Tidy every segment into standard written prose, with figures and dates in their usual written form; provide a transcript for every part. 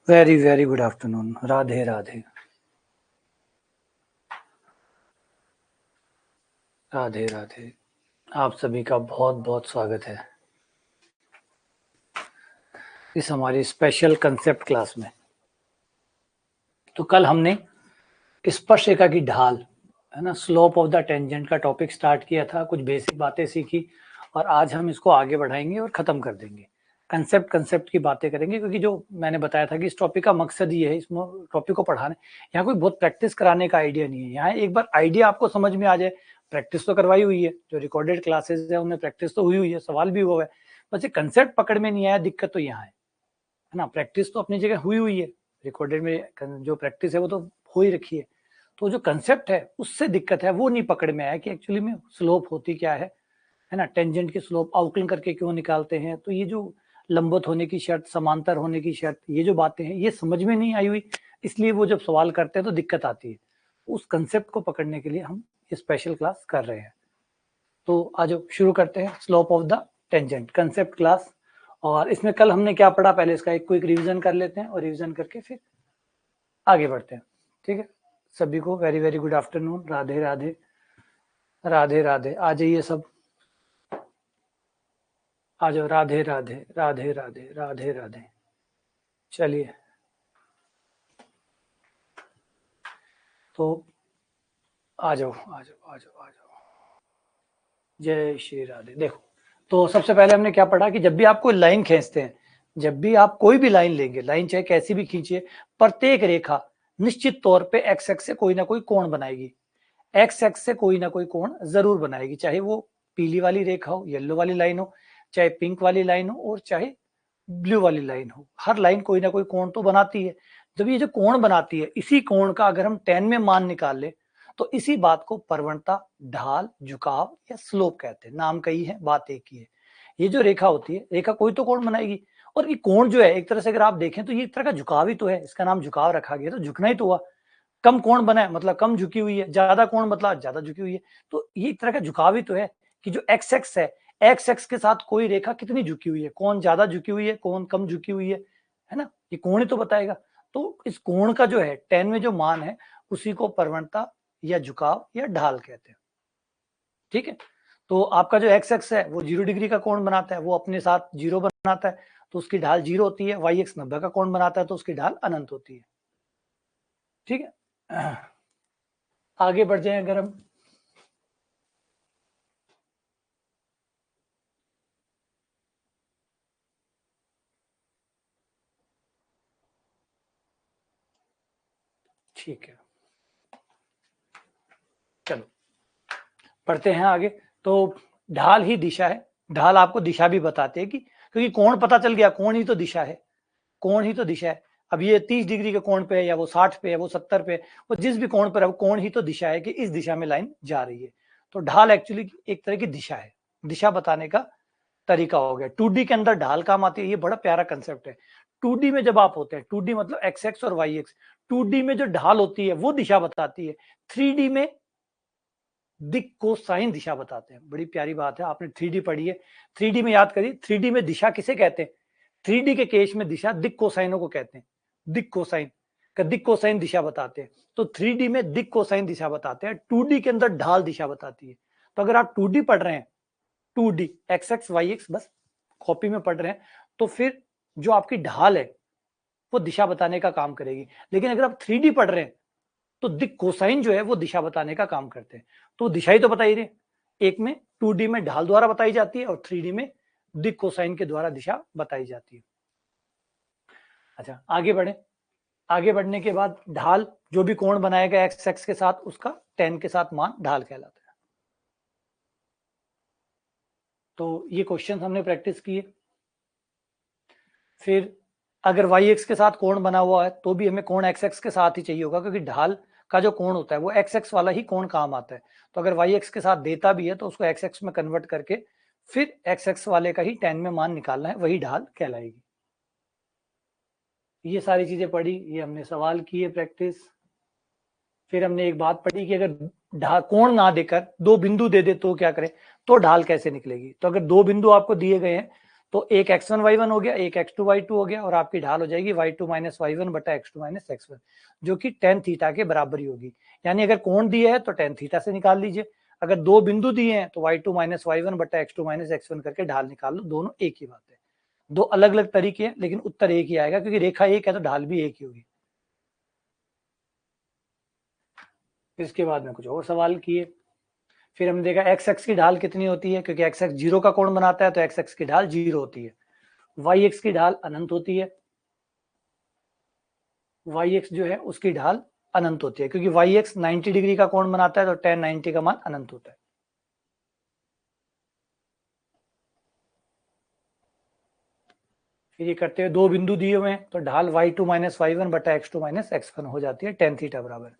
Very very good afternoon. Radhe Radhe Radhe Radhe. आप सभी का बहुत बहुत स्वागत है इस हमारी स्पेशल कंसेप्ट क्लास में। तो कल हमने स्पर्शरेखा की ढाल है ना, स्लोप ऑफ द टेंजेंट का टॉपिक स्टार्ट किया था, कुछ बेसिक बातें सीखी और आज हम इसको आगे बढ़ाएंगे और खत्म कर देंगे। कंसेप्ट की बातें करेंगे क्योंकि जो मैंने बताया था कि इस टॉपिक का मकसद ये है, इस टॉपिक को पढ़ाने, यहाँ कोई बहुत प्रैक्टिस कराने का आइडिया नहीं है। यहाँ एक बार आइडिया आपको समझ में आ जाए, प्रैक्टिस तो करवाई हुई है, जो रिकॉर्डेड क्लासेस है उनमें प्रैक्टिस तो हुई है, सवाल भी हुआ है, बस ये कंसेप्ट पकड़ में नहीं आया, दिक्कत तो यहाँ है ना। प्रैक्टिस तो अपनी जगह हुई है, रिकॉर्डेड में जो प्रैक्टिस है वो तो हो ही रखी है, तो जो कंसेप्ट है उससे दिक्कत है, वो नहीं पकड़ में आया कि एक्चुअली में स्लोप होती क्या है ना, टेंजेंट की स्लोप आउटलाइन करके क्यों निकालते हैं। तो ये जो लंबवत होने की शर्त, समांतर होने की शर्त, ये जो बातें हैं ये समझ में नहीं आई हुई, इसलिए वो जब सवाल करते हैं तो दिक्कत आती है। उस कंसेप्ट को पकड़ने के लिए हम ये स्पेशल क्लास कर रहे हैं। तो आज शुरू करते हैं slope of the tangent concept class. और इसमें कल हमने क्या पढ़ा, पहले इसका एक क्विक रिवीजन कर लेते हैं और रिवीजन करके फिर आगे बढ़ते हैं। ठीक है, सभी को very very good afternoon. Radhe Radhe Radhe Radhe. आ जाइए सब, आ जाओ। राधे राधे राधे राधे राधे राधे। चलिए, तो आ जाओ आ जाओ आ जाओ आ जाओ। जय श्री राधे। देखो, तो सबसे पहले हमने क्या पढ़ा कि जब भी आप कोई लाइन खींचते हैं, जब भी आप कोई भी लाइन लेंगे, लाइन चाहे कैसी भी खींचिए, प्रत्येक रेखा निश्चित तौर पे एक्स एक्स से कोई ना कोई कोण बनाएगी, एक्स एक्स से कोई ना कोई कोण जरूर बनाएगी, चाहे वो पीली वाली रेखा हो, येलो वाली लाइन हो, चाहे पिंक वाली लाइन हो और चाहे ब्लू वाली लाइन हो, हर लाइन कोई ना कोई कोण तो बनाती है। जब ये जो कोण बनाती है, इसी कोण का अगर हम tan में मान निकाल ले तो इसी बात को प्रवणता, ढाल, झुकाव या स्लोप कहते हैं। नाम कई है, बात एक ही है। ये जो रेखा होती है, रेखा कोई तो कोण बनाएगी, और ये कोण जो है एक तरह से अगर आप देखें तो ये एक तरह का झुकाव ही तो है, इसका नाम झुकाव रखा गया, तो झुकना ही तो हुआ। कम कोण बना है मतलब कम झुकी हुई है, ज्यादा कोण मतलब ज्यादा झुकी हुई है, तो ये एक तरह का झुकाव ही तो है कि जो एक्स एक्स है, एक्स एक्स के साथ कोई रेखा कितनी झुकी हुई है, कौन ज्यादा झुकी हुई है, कौन कम झुकी हुई है ना, ये कोण ही तो बताएगा। तो इस कोण का जो है tan में जो मान है, उसी को प्रवणता या झुकाव या ढाल कहते हैं। ठीक है, तो आपका जो एक्स एक्स है वो 0 डिग्री का कोण बनाता है, वो अपने साथ 0 बनाता है, तो उसकी ढाल 0 होती है। वाई एक्स 90 का कोण बनाता है, तो उसकी ढाल अनंत होती है। ठीक है, आगे बढ़ जाए अगर हम, ठीक है, चलो पढ़ते हैं आगे। तो ढाल ही दिशा है, ढाल आपको दिशा भी बताते हैं कि, क्योंकि कोण पता चल गया, कोण ही तो दिशा है, कोण ही तो दिशा है। अब ये 30 डिग्री के कोण पे है, या वो 60 पे है, वो 70 पे है, वो जिस भी कोण पर है, वो कोण ही तो दिशा है कि इस दिशा में लाइन जा रही है। तो ढाल एक्चुअली एक तरह की दिशा है, दिशा बताने का तरीका हो गया। 2D के अंदर ढाल काम आती है, ये बड़ा प्यारा कंसेप्ट है। 2D में जब आप होते हैं, 2D मतलब एक्स एक्स और वाई एक्स, 2D में जो ढाल होती है वो दिशा बताती है, 3D में दिक को साइन दिशा बताते हैं। बड़ी प्यारी बात है, आपने 3D पढ़ी है, 3D में याद करिए, 3D में दिशा किसे कहते हैं, 3D के केस में दिशा दिक कोसाइनों को कहते हैं। दिक कोसाइन का, दिक कोसाइन दिशा बताते हैं, तो 3D में दिक कोसाइन दिशा बताते हैं, 2D के अंदर ढाल दिशा बताती है। तो अगर आप 2D पढ़ रहे हैं, 2D X X Y X बस कॉपी में पढ़ रहे हैं, तो फिर जो आपकी ढाल है वो दिशा बताने का काम करेगी। लेकिन अगर आप 3D पढ़ रहे हैं तो दिक कोसाइन जो है वो दिशा बताने का काम करते हैं। तो दिशा ही तो बता ही रहे, एक में 2D में ढाल द्वारा बताई जाती है और 3D में दिक कोसाइन के द्वारा दिशा बताई जाती है। अच्छा, आगे बढ़े। आगे बढ़ने के बाद ढाल, जो भी कोण बनाएगा एक्स एक्स के साथ, उसका tan के साथ मान ढाल कहलाता है। तो ये क्वेश्चन हमने प्रैक्टिस किए। फिर अगर वाई एक्स के साथ कोण बना हुआ है तो भी हमें कोण एक्स एक्स के साथ ही चाहिए होगा, क्योंकि ढाल का जो कोण होता है वो एक्स एक्स वाला ही कोण काम आता है। तो अगर वाई एक्स के साथ देता भी है तो उसको एक्स एक्स में कन्वर्ट करके फिर एक्स एक्स वाले का ही tan में मान निकालना है, वही ढाल कहलाएगी। ये सारी चीजें पढ़ी, ये हमने सवाल किए प्रैक्टिस। फिर हमने एक बात पढ़ी कि अगर कोण ना देकर दो बिंदु दे दे तो क्या करें, तो ढाल कैसे निकलेगी। तो अगर दो बिंदु आपको दिए गए हैं तो एक x1 y1 हो गया, एक x2 y2 हो गया, और आपकी ढाल हो जाएगी y2 माइनस y1 बटा x2 माइनस x1, जो कि tan थीटा के बराबर ही होगी। यानी अगर कोण दिया है तो tan थीटा से निकाल लीजिए, अगर दो बिंदु दिए हैं तो y2 माइनस y1 बटा x2 माइनस x1 करके ढाल निकाल लो, दोनों एक ही बात है। दो अलग अलग तरीके हैं लेकिन उत्तर एक ही आएगा, क्योंकि रेखा एक है तो ढाल भी एक ही होगी। इसके बाद में कुछ और सवाल किए, फिर हमने देखा एक्स एक्स की ढाल कितनी होती है, क्योंकि एक्स एक्स जीरो का कोण बनाता है तो एक्स एक्स की ढाल जीरो होती है। वाई एक्स की ढाल अनंत होती है, वाई एक्स जो है उसकी ढाल अनंत होती है, क्योंकि वाई एक्स 90 डिग्री का कोण बनाता है तो tan 90 का मान अनंत होता है। फिर ये करते हुए दो बिंदु दिए हुए हैं तो ढाल y2 माइनस y1 बटा x2 माइनस x1 हो जाती है tan थीटा बराबर।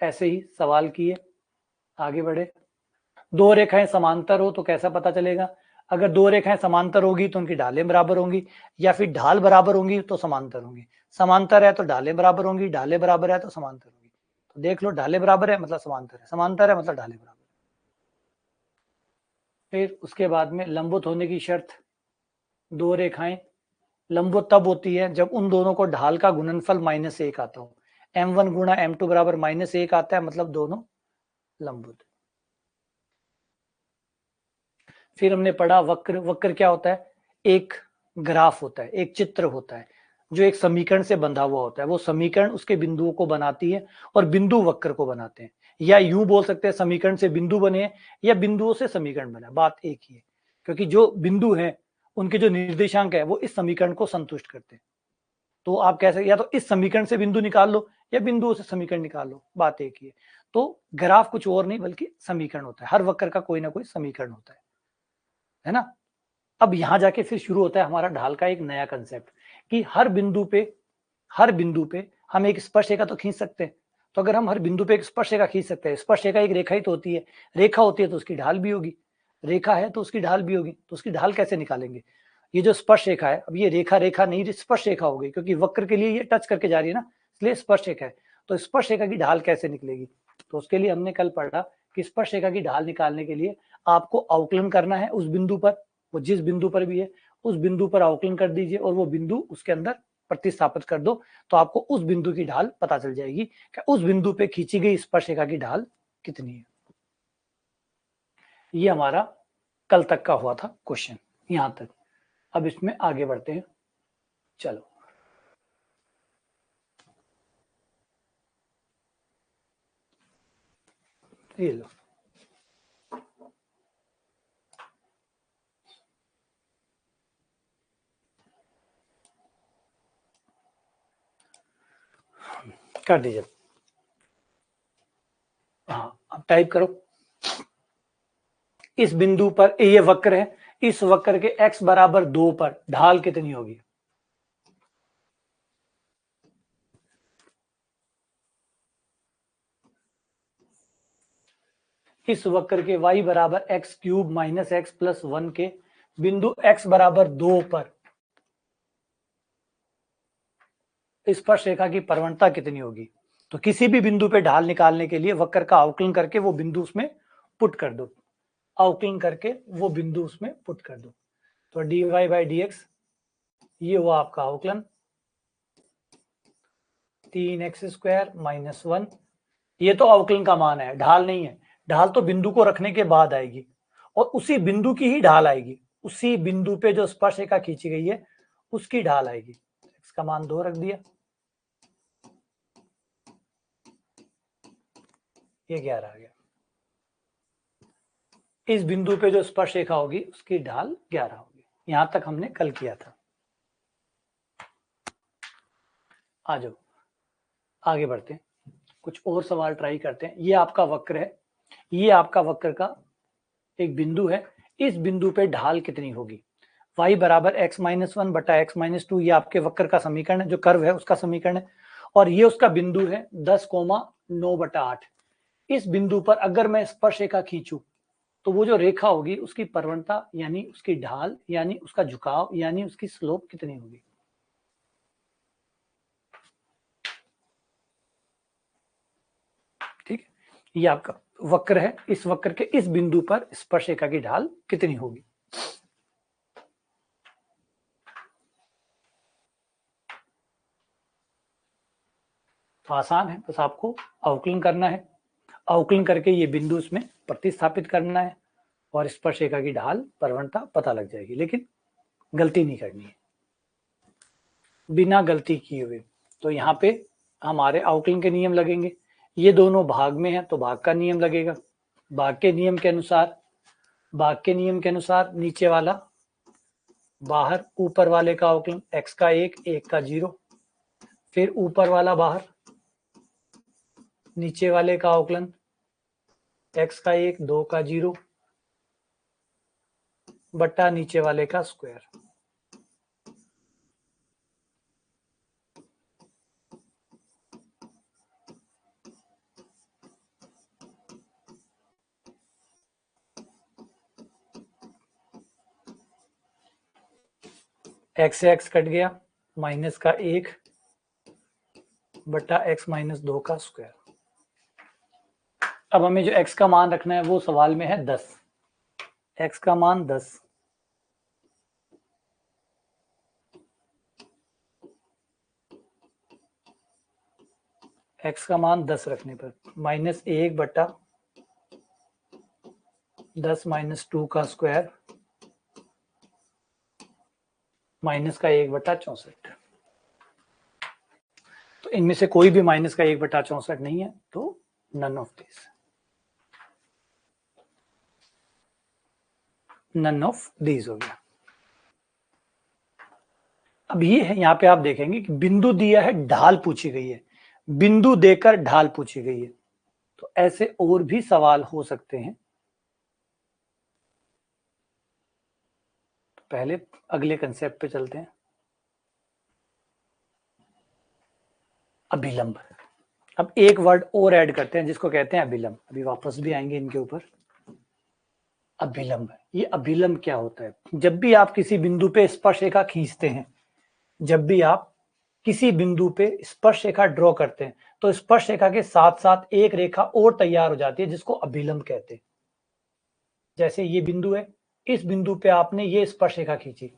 ऐसे ही सवाल किए, आगे बढ़े। दो रेखाएं समांतर हो तो कैसा पता चलेगा, अगर दो रेखाएं समांतर होगी तो उनकी ढालें बराबर होंगी, या फिर ढाल बराबर होंगी तो समांतर होंगी। समांतर है तो ढालें बराबर होंगी, ढालें बराबर है तो समांतर होंगी। तो देख लो, ढालें बराबर है मतलब समांतर है, समांतर है मतलब ढालें बराबर। फिर उसके बाद में लंबवत होने की शर्त, दो रेखाएं लंबवत तब होती है जब उन दोनों को ढाल का गुणनफल -1 आता हो। m1 गुणा m2 बराबर -1 आता है, मतलब दोनों लंबवत। फिर हमने पढ़ा वक्र, वक्र क्या होता है, एक ग्राफ होता है, एक चित्र होता है जो एक समीकरण से बंधा हुआ होता है, वो समीकरण उसके बिंदुओं को बनाती है और बिंदु वक्र को बनाते हैं, या यूं बोल सकते हैं समीकरण से बिंदु बने या बिंदुओं से समीकरण बना, बात एक ही है, क्योंकि जो बिंदु हैं उनके जो निर्देशांक है वो इस समीकरण को संतुष्ट करते हैं। तो आप कह सकते या तो इस समीकरण से बिंदु निकाल लो या बिंदुओं से समीकरण निकाल लो, बात एक ही है। तो ग्राफ कुछ और नहीं बल्कि समीकरण होता है, हर वक्र का कोई ना कोई समीकरण होता है ना। अब यहां जाके फिर शुरू होता है हमारा ढाल का एक नया कंसेप्ट, कि हर बिंदु पे हम एक स्पर्शरेखा तो खींच सकते हैं। तो अगर हम हर बिंदु पे एक स्पर्शरेखा खींच सकते हैं, स्पर्शरेखा एक रेखा ही तो होती है, रेखा होती है तो उसकी ढाल भी होगी, रेखा है तो उसकी ढाल भी होगी, तो उसकी ढाल कैसे निकालेंगे। ये जो स्पर्श रेखा है, अब ये रेखा रेखा नहीं स्पर्श रेखा हो गई, क्योंकि वक्र के लिए ये टच करके जा रही है ना, इसलिए स्पर्श रेखा है। तो स्पर्श रेखा की ढाल कैसे निकलेगी, तो उसके लिए हमने कल पढ़ा कि स्पर्श रेखा की ढाल निकालने के लिए आपको अवकलन करना है उस बिंदु पर, वो जिस बिंदु पर भी है उस बिंदु पर अवकलन कर दीजिए और वो बिंदु उसके अंदर प्रतिस्थापित कर दो, तो आपको उस बिंदु की ढाल पता चल जाएगी कि उस बिंदु पे खींची गई स्पर्शरेखा की ढाल कितनी है। ये हमारा कल तक का हुआ था क्वेश्चन, यहां तक। अब इसमें आगे बढ़ते हैं, चलो। ये लो, कर दीजिए। हाँ, अब टाइप करो, इस बिंदु पर ये वक्र है, इस वक्र के x बराबर 2 पर ढाल कितनी होगी। इस वक्र के y बराबर x cube minus x plus 1 के बिंदु x बराबर 2 पर स्पर्श रेखा की परवणता कितनी होगी। तो किसी भी बिंदु पे ढाल निकालने के लिए वक्र का अवकलन करके वो बिंदु उसमें पुट कर दो, अवकलन करके वो बिंदु उसमें पुट कर दो। तो dy बाई डी एक्स, ये हुआ आपका अवकलन, 3x² माइनस 1, ये तो अवकलन का मान है, ढाल नहीं है। ढाल तो बिंदु को रखने के बाद आएगी और उसी बिंदु की ही ढाल आएगी, उसी बिंदु पे जो स्पर्श रेखा खींची गई है उसकी ढाल आएगी। x का मान 2 रख दिया, ये 11 आ गया। इस बिंदु पे जो स्पर्श रेखा होगी उसकी ढाल 11 होगी। यहां तक हमने कल किया था। आ जाओ आगे बढ़ते हैं, कुछ और सवाल ट्राई करते हैं। ये आपका वक्र है, ये आपका वक्र का एक बिंदु है, इस बिंदु पे ढाल कितनी होगी। y बराबर x-1 बटा x-2, ये आपके वक्र का समीकरण है, जो कर्व है उसका समीकरण है, और ये उसका बिंदु है 10,9/8। इस बिंदु पर अगर मैं स्पर्श रेखा खींचूं तो वो जो रेखा होगी उसकी परवणता यानी उसकी ढाल यानी उसका झुकाव यानी उसकी स्लोप कितनी होगी। ठीक है, ये आपका वक्र है, इस वक्र के इस बिंदु पर स्पर्शरेखा की ढाल कितनी होगी। तो आसान है, बस आपको अवकलन करना है, अवकलन करके ये बिंदु इसमें प्रतिस्थापित करना है और स्पर्शरेखा की ढाल प्रवणता पता लग जाएगी, लेकिन गलती नहीं करनी है, बिना गलती किए हुए। तो यहाँ पे हमारे अवकलन के नियम लगेंगे, ये दोनों भाग में है तो भाग का नियम लगेगा, भाग के नियम के अनुसार, भाग के नियम के अनुसार नीचे वाला बाहर, ऊपर वाले का अवकलन x का 1, 1 का 0, फिर ऊपर वाला बाहर, नीचे वाले का अवकलन x का 1, 2 का 0 बट्टा नीचे वाले का स्क्वायर। x से x कट गया, माइनस का 1 बट्टा x माइनस 2 का स्क्वायर। अब हमें जो x का मान रखना है वो सवाल में है 10, x का मान 10, x का मान 10 रखने पर माइनस 1 बट्टा 10 माइनस 2 का स्क्वायर माइनस का 1 बट्टा 64। तो इनमें से कोई भी माइनस का 1 बट्टा 64 नहीं है, तो none of this, none of these हो गया। अब ये है, यहां पे आप देखेंगे कि बिंदु दिया है, ढाल पूछी गई है, बिंदु देकर ढाल पूछी गई है, तो ऐसे और भी सवाल हो सकते हैं। तो पहले अगले कंसेप्ट पे चलते हैं, अभिलंब। अब एक वर्ड और ऐड करते हैं जिसको कहते हैं अभिलंब, अभी वापस भी आएंगे इनके ऊपर। अभिलंब, ये अभिलंब क्या होता है? जब भी आप किसी बिंदु पे स्पर्शरेखा खींचते हैं, जब भी आप किसी बिंदु पे स्पर्शरेखा ड्रॉ करते हैं, तो स्पर्शरेखा के साथ साथ एक रेखा और तैयार हो जाती है जिसको अभिलंब कहते हैं। जैसे ये बिंदु है, इस बिंदु पे आपने ये स्पर्शरेखा खींची,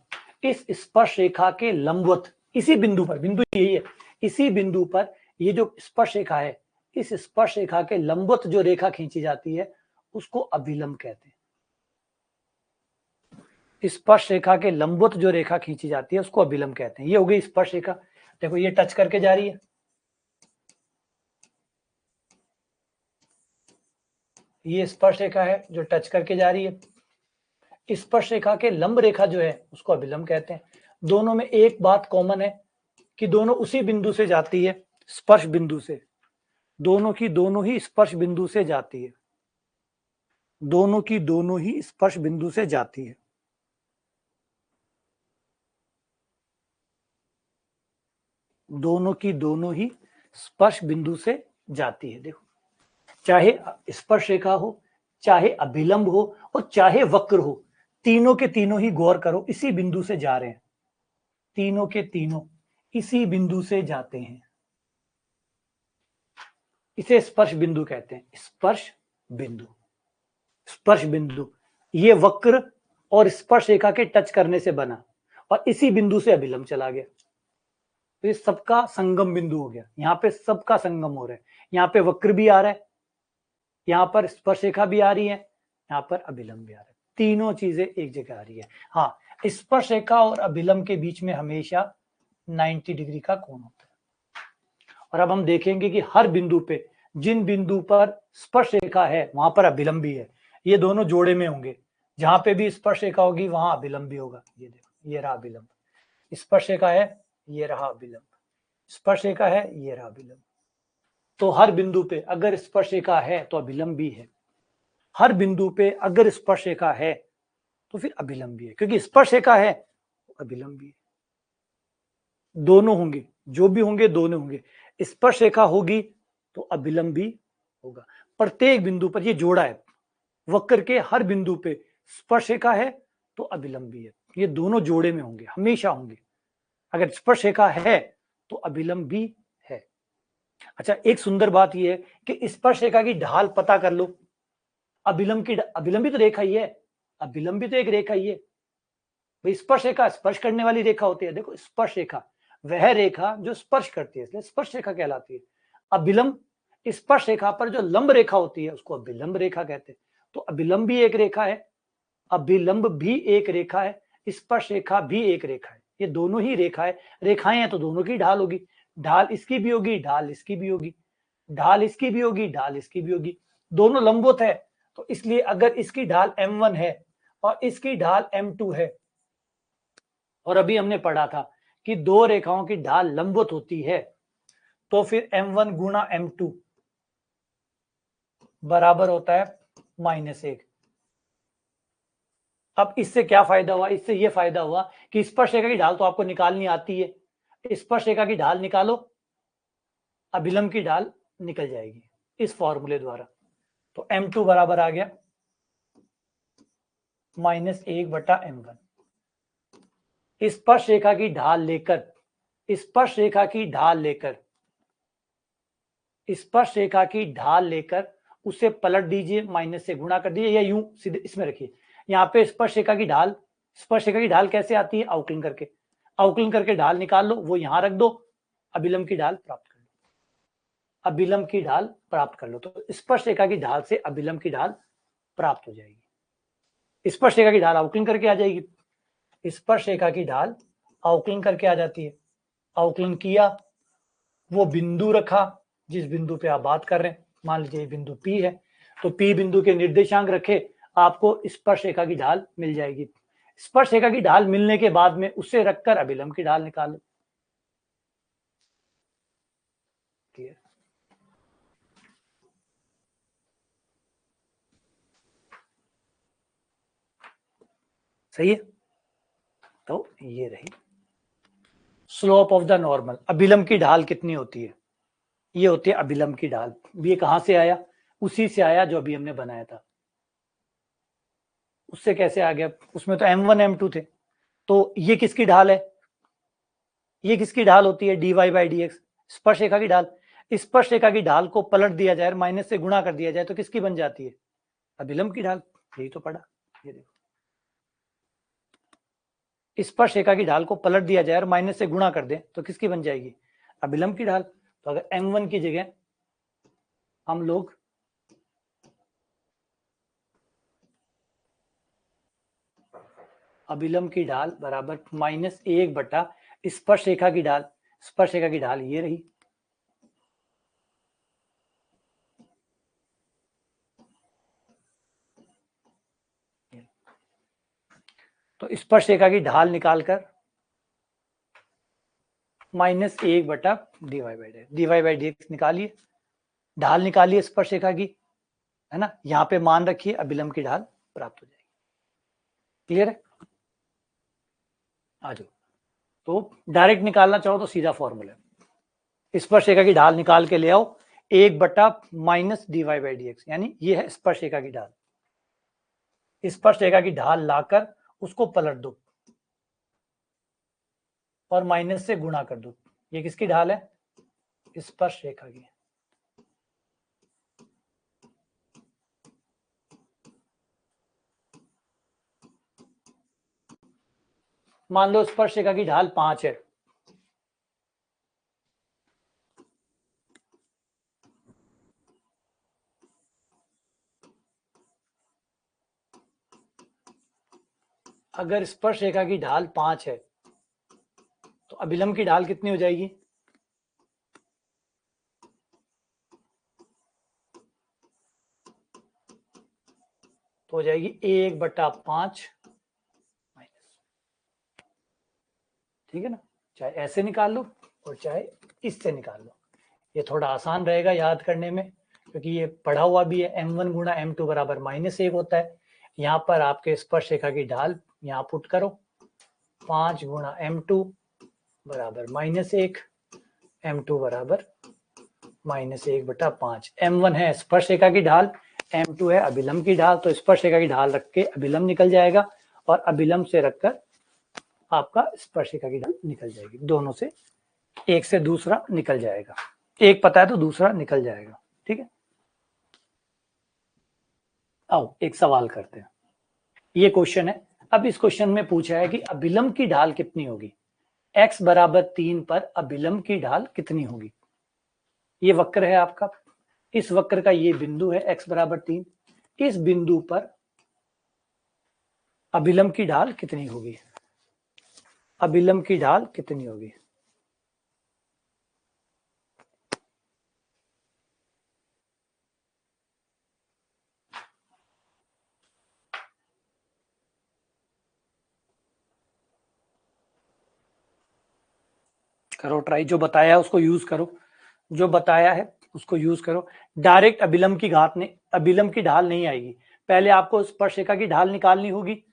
इस स्पर्शरेखा के लंबवत इसी बिंदु पर, बिंदु यही है, इसी बिंदु पर ये जो स्पर्शरेखा है, इस स्पर्शरेखा के लंबवत जो रेखा खींची जाती है उसको अभिलंब कहते हैं। स्पर्शरेखा के लंबवत जो रेखा खींची जाती है उसको अभिलंब कहते हैं। ये हो गई स्पर्शरेखा, देखो ये टच करके जा रही है, ये स्पर्शरेखा है जो टच करके जा रही है। स्पर्शरेखा के लंब रेखा जो है उसको अभिलंब कहते हैं। दोनों में एक बात कॉमन है कि दोनों उसी बिंदु से जाती है, स्पर्श बिंदु से, दोनों की दोनों ही स्पर्श बिंदु से जाती है, दोनों की दोनों ही स्पर्श बिंदु से जाती है। दोनों की दोनों ही स्पर्श बिंदु से जाती है। देखो, चाहे स्पर्श रेखा हो, चाहे अभिलंब हो और चाहे वक्र हो, तीनों के तीनों ही गौर करो इसी बिंदु से जा रहे हैं, तीनों के तीनों इसी बिंदु से जाते हैं। इसे स्पर्श बिंदु कहते हैं, स्पर्श बिंदु, स्पर्श बिंदु। ये वक्र और स्पर्श रेखा के टच करने से बना और इसी बिंदु से अभिलंब चला गया, तो ये सबका संगम बिंदु हो गया। यहाँ पे सबका संगम हो रहा है, यहाँ पे वक्र भी आ रहा है, यहाँ पर स्पर्शरेखा भी आ रही है, यहाँ पर अभिलंब भी आ रहा है, तीनों चीजें एक जगह आ रही है। हाँ, स्पर्शरेखा और अभिलंब के बीच में हमेशा 90 डिग्री का कोण होता है। और अब हम देखेंगे कि हर बिंदु पे, जिन बिंदु पर स्पर्शरेखा है वहां पर अभिलंब भी है, ये दोनों जोड़े में होंगे। जहां पे भी स्पर्शरेखा होगी वहां अभिलंब भी होगा। ये देखो, ये रहा अभिलंब, स्पर्शरेखा है, ये रहा अभिलंब, स्पर्शरेखा है, ये रहा अभिलंब। तो हर बिंदु पे अगर स्पर्शरेखा है तो अभिलंब भी है, हर बिंदु पे अगर स्पर्शरेखा है तो फिर अभिलंब भी है, क्योंकि स्पर्शरेखा है अभिलंब भी है, दोनों होंगे, जो भी होंगे दोनों होंगे। स्पर्शरेखा होगी तो अभिलंब भी होगा। प्रत्येक बिंदु पर ये जोड़ा है, वक्र के हर बिंदु पे स्पर्शरेखा है तो अभिलंब भी है, ये दोनों जोड़े में होंगे, हमेशा होंगे। अगर स्पर्शरेखा है तो अभिलंब भी है। अच्छा, एक सुंदर बात यह है कि स्पर्शरेखा की ढाल पता कर लो, अभिलंब भी तो रेखा ही है, अभिलंब भी तो एक रेखा ही है भाई। स्पर्श रेखा स्पर्श करने वाली रेखा होती है। देखो स्पर्श रेखा वह रेखा जो स्पर्श करती है, इसलिए स्पर्श रेखा कहलाती है। अभिलंब स्पर्श रेखा पर जो लंब रेखा होती है उसको अभिलंब रेखा कहते हैं। तो अभिलंब भी एक रेखा है, अभिलंब भी एक रेखा है, स्पर्श रेखा भी एक रेखा है। ये दोनों ही रेखा है, रेखाएं हैं तो दोनों की ढाल होगी। ढाल इसकी भी होगी, ढाल इसकी भी होगी, ढाल इसकी भी होगी, ढाल इसकी भी होगी। दोनों लंबवत है, तो इसलिए अगर इसकी ढाल m1 है और इसकी ढाल m2 है, और अभी हमने पढ़ा था कि दो रेखाओं की ढाल लंबवत होती है, तो फिर m1 गुणा m2 बराबर होता है -1। अब इससे क्या फायदा हुआ? इससे यह फायदा हुआ कि स्पर्श रेखा की ढाल तो आपको निकालनी आती है, स्पर्श रेखा की ढाल निकालो, अभिलंब की ढाल निकल जाएगी इस फॉर्मूले द्वारा। तो m2 बराबर आ गया -1/m1। स्पर्श रेखा की ढाल लेकर, स्पर्श रेखा की ढाल लेकर, स्पर्श रेखा की ढाल लेकर उसे पलट दीजिए, माइनस से गुणा कर दीजिए, या यूं सीधे इसमें रखिए। यहाँ पे स्पर्श रेखा की ढाल, स्पर्श रेखा की ढाल कैसे आती है? अवकलन करके, अवकलन करके ढाल निकाल लो, वो यहां रख दो, अभिलंब की ढाल प्राप्त कर लो, अभिलंब की ढाल प्राप्त कर लो। तो स्पर्श रेखा की ढाल से अभिलंब की ढाल प्राप्त हो जाएगी। स्पर्श रेखा की ढाल अवकलन करके आ जाएगी, स्पर्श रेखा की ढाल अवकलन करके आ जाती है। अवकलन किया, वो बिंदु रखा जिस बिंदु पे आप बात कर रहे हैं, मान लीजिए बिंदु P है, तो P बिंदु के निर्देशांक रखे, आपको स्पर्श रेखा की ढाल मिल जाएगी। स्पर्श रेखा की ढाल मिलने के बाद में उसे रखकर अभिलंब की ढाल निकालो। क्लियर? सही है। तो ये रही स्लोप ऑफ द नॉर्मल। अभिलंब की ढाल कितनी होती है? ये होती है अभिलंब की ढाल। ये कहां से आया? उसी से आया जो अभी हमने बनाया था। उससे कैसे आ गया? उसमें तो m1 m2 थे, तो ये किसकी ढाल है? ये किसकी ढाल होती है? dy/dx, स्पर्श रेखा की ढाल। स्पर्श रेखा की ढाल को पलट दिया जाए, माइनस से गुणा कर दिया जाए, तो किसकी बन जाती है? अभिलंब की ढाल। यही तो पढ़ा, ये देखो, स्पर्श रेखा की ढाल को पलट दिया जाए और माइनस से गुणा कर दे तो किसकी बन जाएगी? अभिलंब की ढाल। तो अगर m1 की जगह हम लोग अभिलंब की ढाल बराबर -1 बटा स्पर्श रेखा की ढाल, स्पर्श रेखा की ढाल ये रही, तो स्पर्श रेखा की ढाल निकालकर -1 बटा dy/dx निकालिए, ढाल निकालिए स्पर्श रेखा की, है ना, यहां पे मान रखिए, अभिलंब की ढाल प्राप्त हो जाएगी। क्लियर है? आ जाओ। तो डायरेक्ट निकालना चाहो तो सीधा फॉर्मूला है, स्पर्श रेखा की ढाल निकाल के ले आओ, 1 बटा -dy/dx, यानी ये है स्पर्श रेखा की ढाल। स्पर्श रेखा की ढाल लाकर उसको पलट दो और माइनस से गुणा कर दो। ये किसकी ढाल है? स्पर्श रेखा की। मान लो स्पर्श रेखा की ढाल 5 है, अगर स्पर्श रेखा की ढाल 5 है तो अभिलंब की ढाल कितनी हो जाएगी? तो हो जाएगी 1/5 माइनस। ठीक है ना? चाहे ऐसे निकाल लो और चाहे इससे निकाल लो, ये थोड़ा आसान रहेगा याद करने में, क्योंकि ये पढ़ा हुआ भी है। m1 गुणा m2 बराबर -1 होता है। यहाँ पर आपके स्पर्श रेखा की ढाल यहाँ पुट करो, 5 गुणा m2 बराबर -1, m2 बराबर -1/5। m1 है स्पर्श रेखा की ढाल, m2 है अभिलंब की ढाल, तो स्पर्श रेखा की ढाल रख के अभिलंब निकल जाएगा और अभिलंब से रखकर आपका स्पर्श रेखा की ढाल निकल जाएगी। दोनों से एक से दूसरा निकल जाएगा, एक पता है तो दूसरा निकल जाएगा। ठीक है? आओ एक सवाल करते हैं। ये क्वेश्चन है। अब इस क्वेश्चन में पूछा है कि अभिलंब की ढाल कितनी होगी। x बराबर 3 पर अभिलंब की ढाल कितनी होगी। ये वक्र है आपका, इस वक्र का ये बिंदु है x बराबर 3। इस बिंदु पर अभिलंब की ढाल कितनी होगी। अभिलंब की ढाल कितनी होगी। करो ट्राई, जो बताया है उसको यूज करो, जो बताया है उसको यूज करो। डायरेक्ट अभिलंब की घात ने अभिलंब की ढाल नहीं आएगी, पहले आपको स्पर्शरेखा की ढाल निकालनी होगी,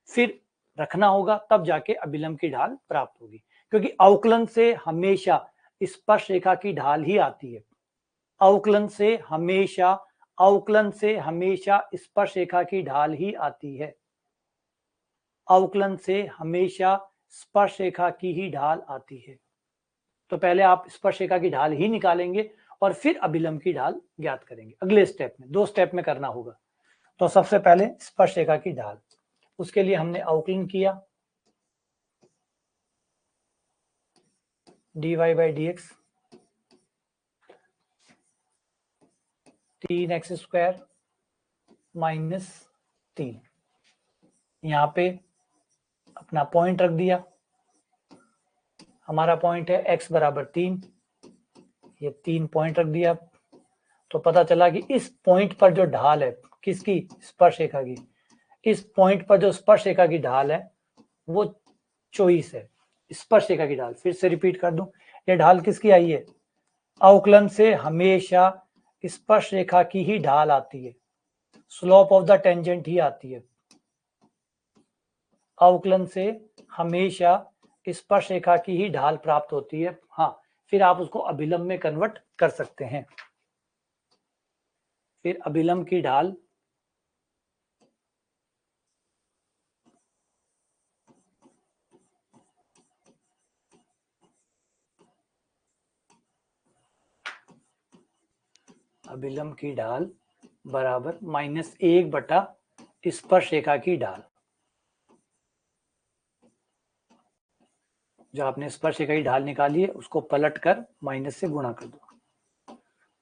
फिर रखना होगा, तब जाके अभिलंब की ढाल प्राप्त होगी। क्योंकि अवकलन से हमेशा स्पर्शरेखा की ढाल ही आती है। अवकलन से हमेशा स्पर्शरेखा की ढाल ही आती है। अवकलन से हमेशा स्पर्शरेखा की ही ढाल आती है। तो पहले आप स्पर्शरेखा की ढाल ही निकालेंगे और फिर अभिलंब की ढाल ज्ञात करेंगे। अगले स्टेप में 2 स्टेप में करना होगा। तो सबसे पहले स्पर्शरेखा की ढाल, उसके लिए हमने अवकलन किया dy by D x 3x square minus 3, यहाँ पे अपना पॉइंट रख दिया। हमारा पॉइंट है x बराबर 3, ये 3 पॉइंट रख दिया। तो पता चला कि इस पॉइंट पर जो ढाल है किसकी, स्पर्शरेखा की, इस पॉइंट पर जो स्पर्शरेखा की ढाल है वो 24 है। स्पर्शरेखा की ढाल, फिर से रिपीट कर दूं, ये ढाल किसकी आई है। अवकलन से हमेशा स्पर्शरेखा की ही ढाल आती है, स्लोप ऑफ द टेंजेंट ही आती है। अवकलन से हमेशा स्पर्शरेखा की ही ढाल प्राप्त होती है। हाँ, फिर आप उसको अभिलंब में कन्वर्ट कर सकते हैं। फिर अभिलंब की ढाल अभिलंब की ढाल बराबर -1 स्पर्शरेखा की ढाल। जो आपने स्पर्शरेखा की ढाल निकाली है उसको पलट कर माइनस से गुणा कर दो।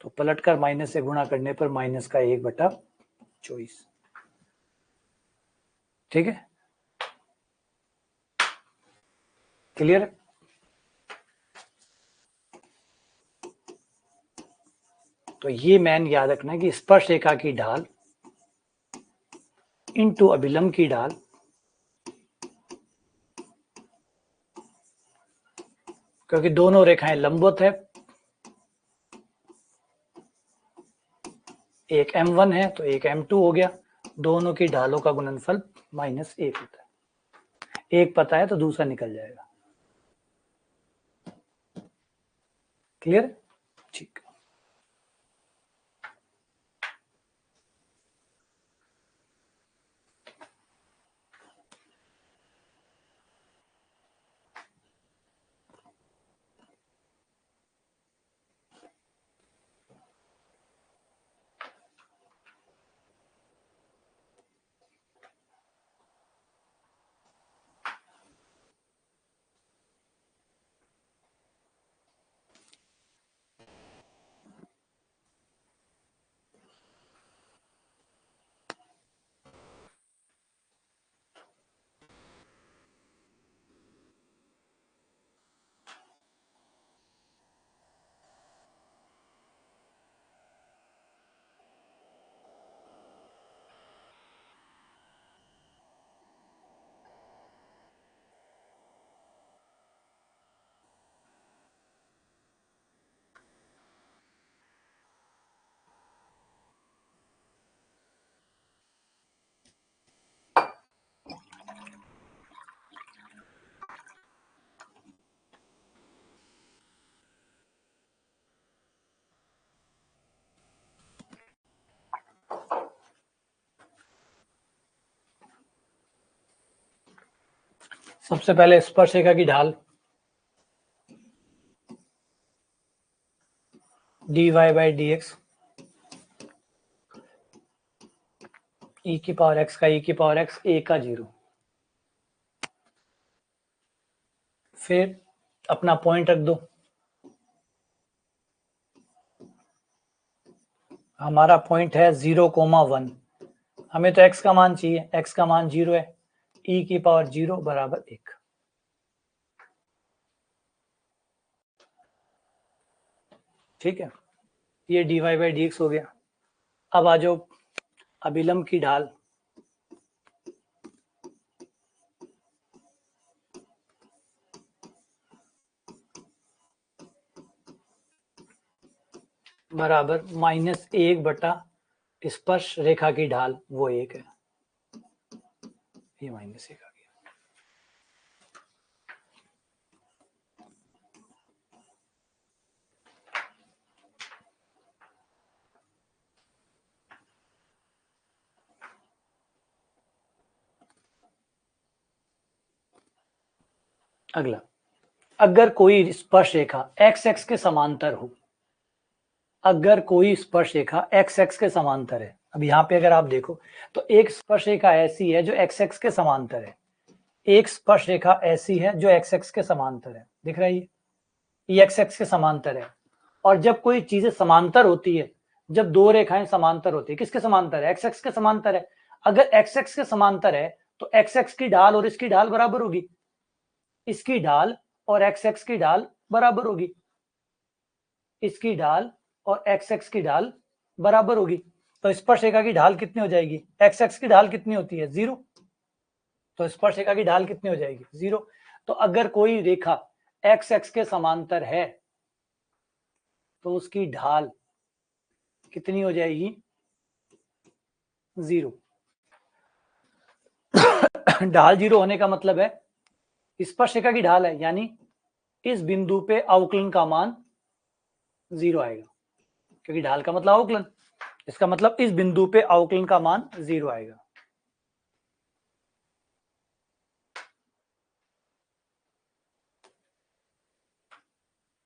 तो पलट कर माइनस से गुणा करने पर -1/24। ठीक है, क्लियर है। तो ये मैन याद रखना है कि स्पर्शरेखा की ढाल इनटू अभिलंब की ढाल क्योंकि दोनों रेखाएं लंबवत है, एक m1 है तो एक m2 हो गया, दोनों की ढालों का गुणनफल -1 होता है। एक पता है तो दूसरा निकल जाएगा। क्लियर, ठीक। सबसे पहले स्पर्शरेखा की ढाल dy by D x e की पावर x का e की पावर x a का 0। फिर अपना पॉइंट रख दो, हमारा पॉइंट है 0,1। हमें तो x का मान चाहिए, x का मान 0 है, e की पावर 0 बराबर 1। ठीक है, ये dy बाई डी एक्स हो गया। अब आ जाओ अभिलंब की ढाल। बराबर -1 बटा स्पर्श रेखा की ढाल, वो 1 है, ये -1 आ गया। अगला, अगर कोई स्पर्श रेखा एक्स एक्स के समांतर हो, अगर कोई स्पर्श रेखा एक्स एक्स के समांतर है, अब यहाँ पे अगर आप देखो तो एक स्पर्श रेखा ऐसी है जो एक्स एक्स के समांतर है, एक स्पर्श रेखा ऐसी है जो एक्स एक्स के समांतर है, दिख रहा है ये एक्स एक्स के समांतर है। और जब कोई चीजें समांतर होती है, जब दो रेखाएं समांतर होती है, किसके समांतर है? एक्स एक्स के समांतर है। अगर एक्स एक्स के समांतर है तो एक्स एक्स की ढाल और इसकी ढाल बराबर होगी, इसकी ढाल और एक्स एक्स की ढाल बराबर होगी, इसकी ढाल और एक्स एक्स की ढाल बराबर होगी। तो स्पर्श रेखा की ढाल कितनी हो जाएगी? एक्स एक्स की ढाल कितनी होती है? 0। तो स्पर्श रेखा की ढाल कितनी हो जाएगी? 0। तो अगर कोई रेखा एक्स एक्स के समांतर है तो उसकी ढाल कितनी हो जाएगी? 0। ढाल 0 होने का मतलब है स्पर्श रेखा की ढाल है, यानी इस बिंदु पे अवकलन का मान 0 आएगा, क्योंकि ढाल का मतलब अवकलन, इसका मतलब इस बिंदु पे अवकलन का मान 0 आएगा।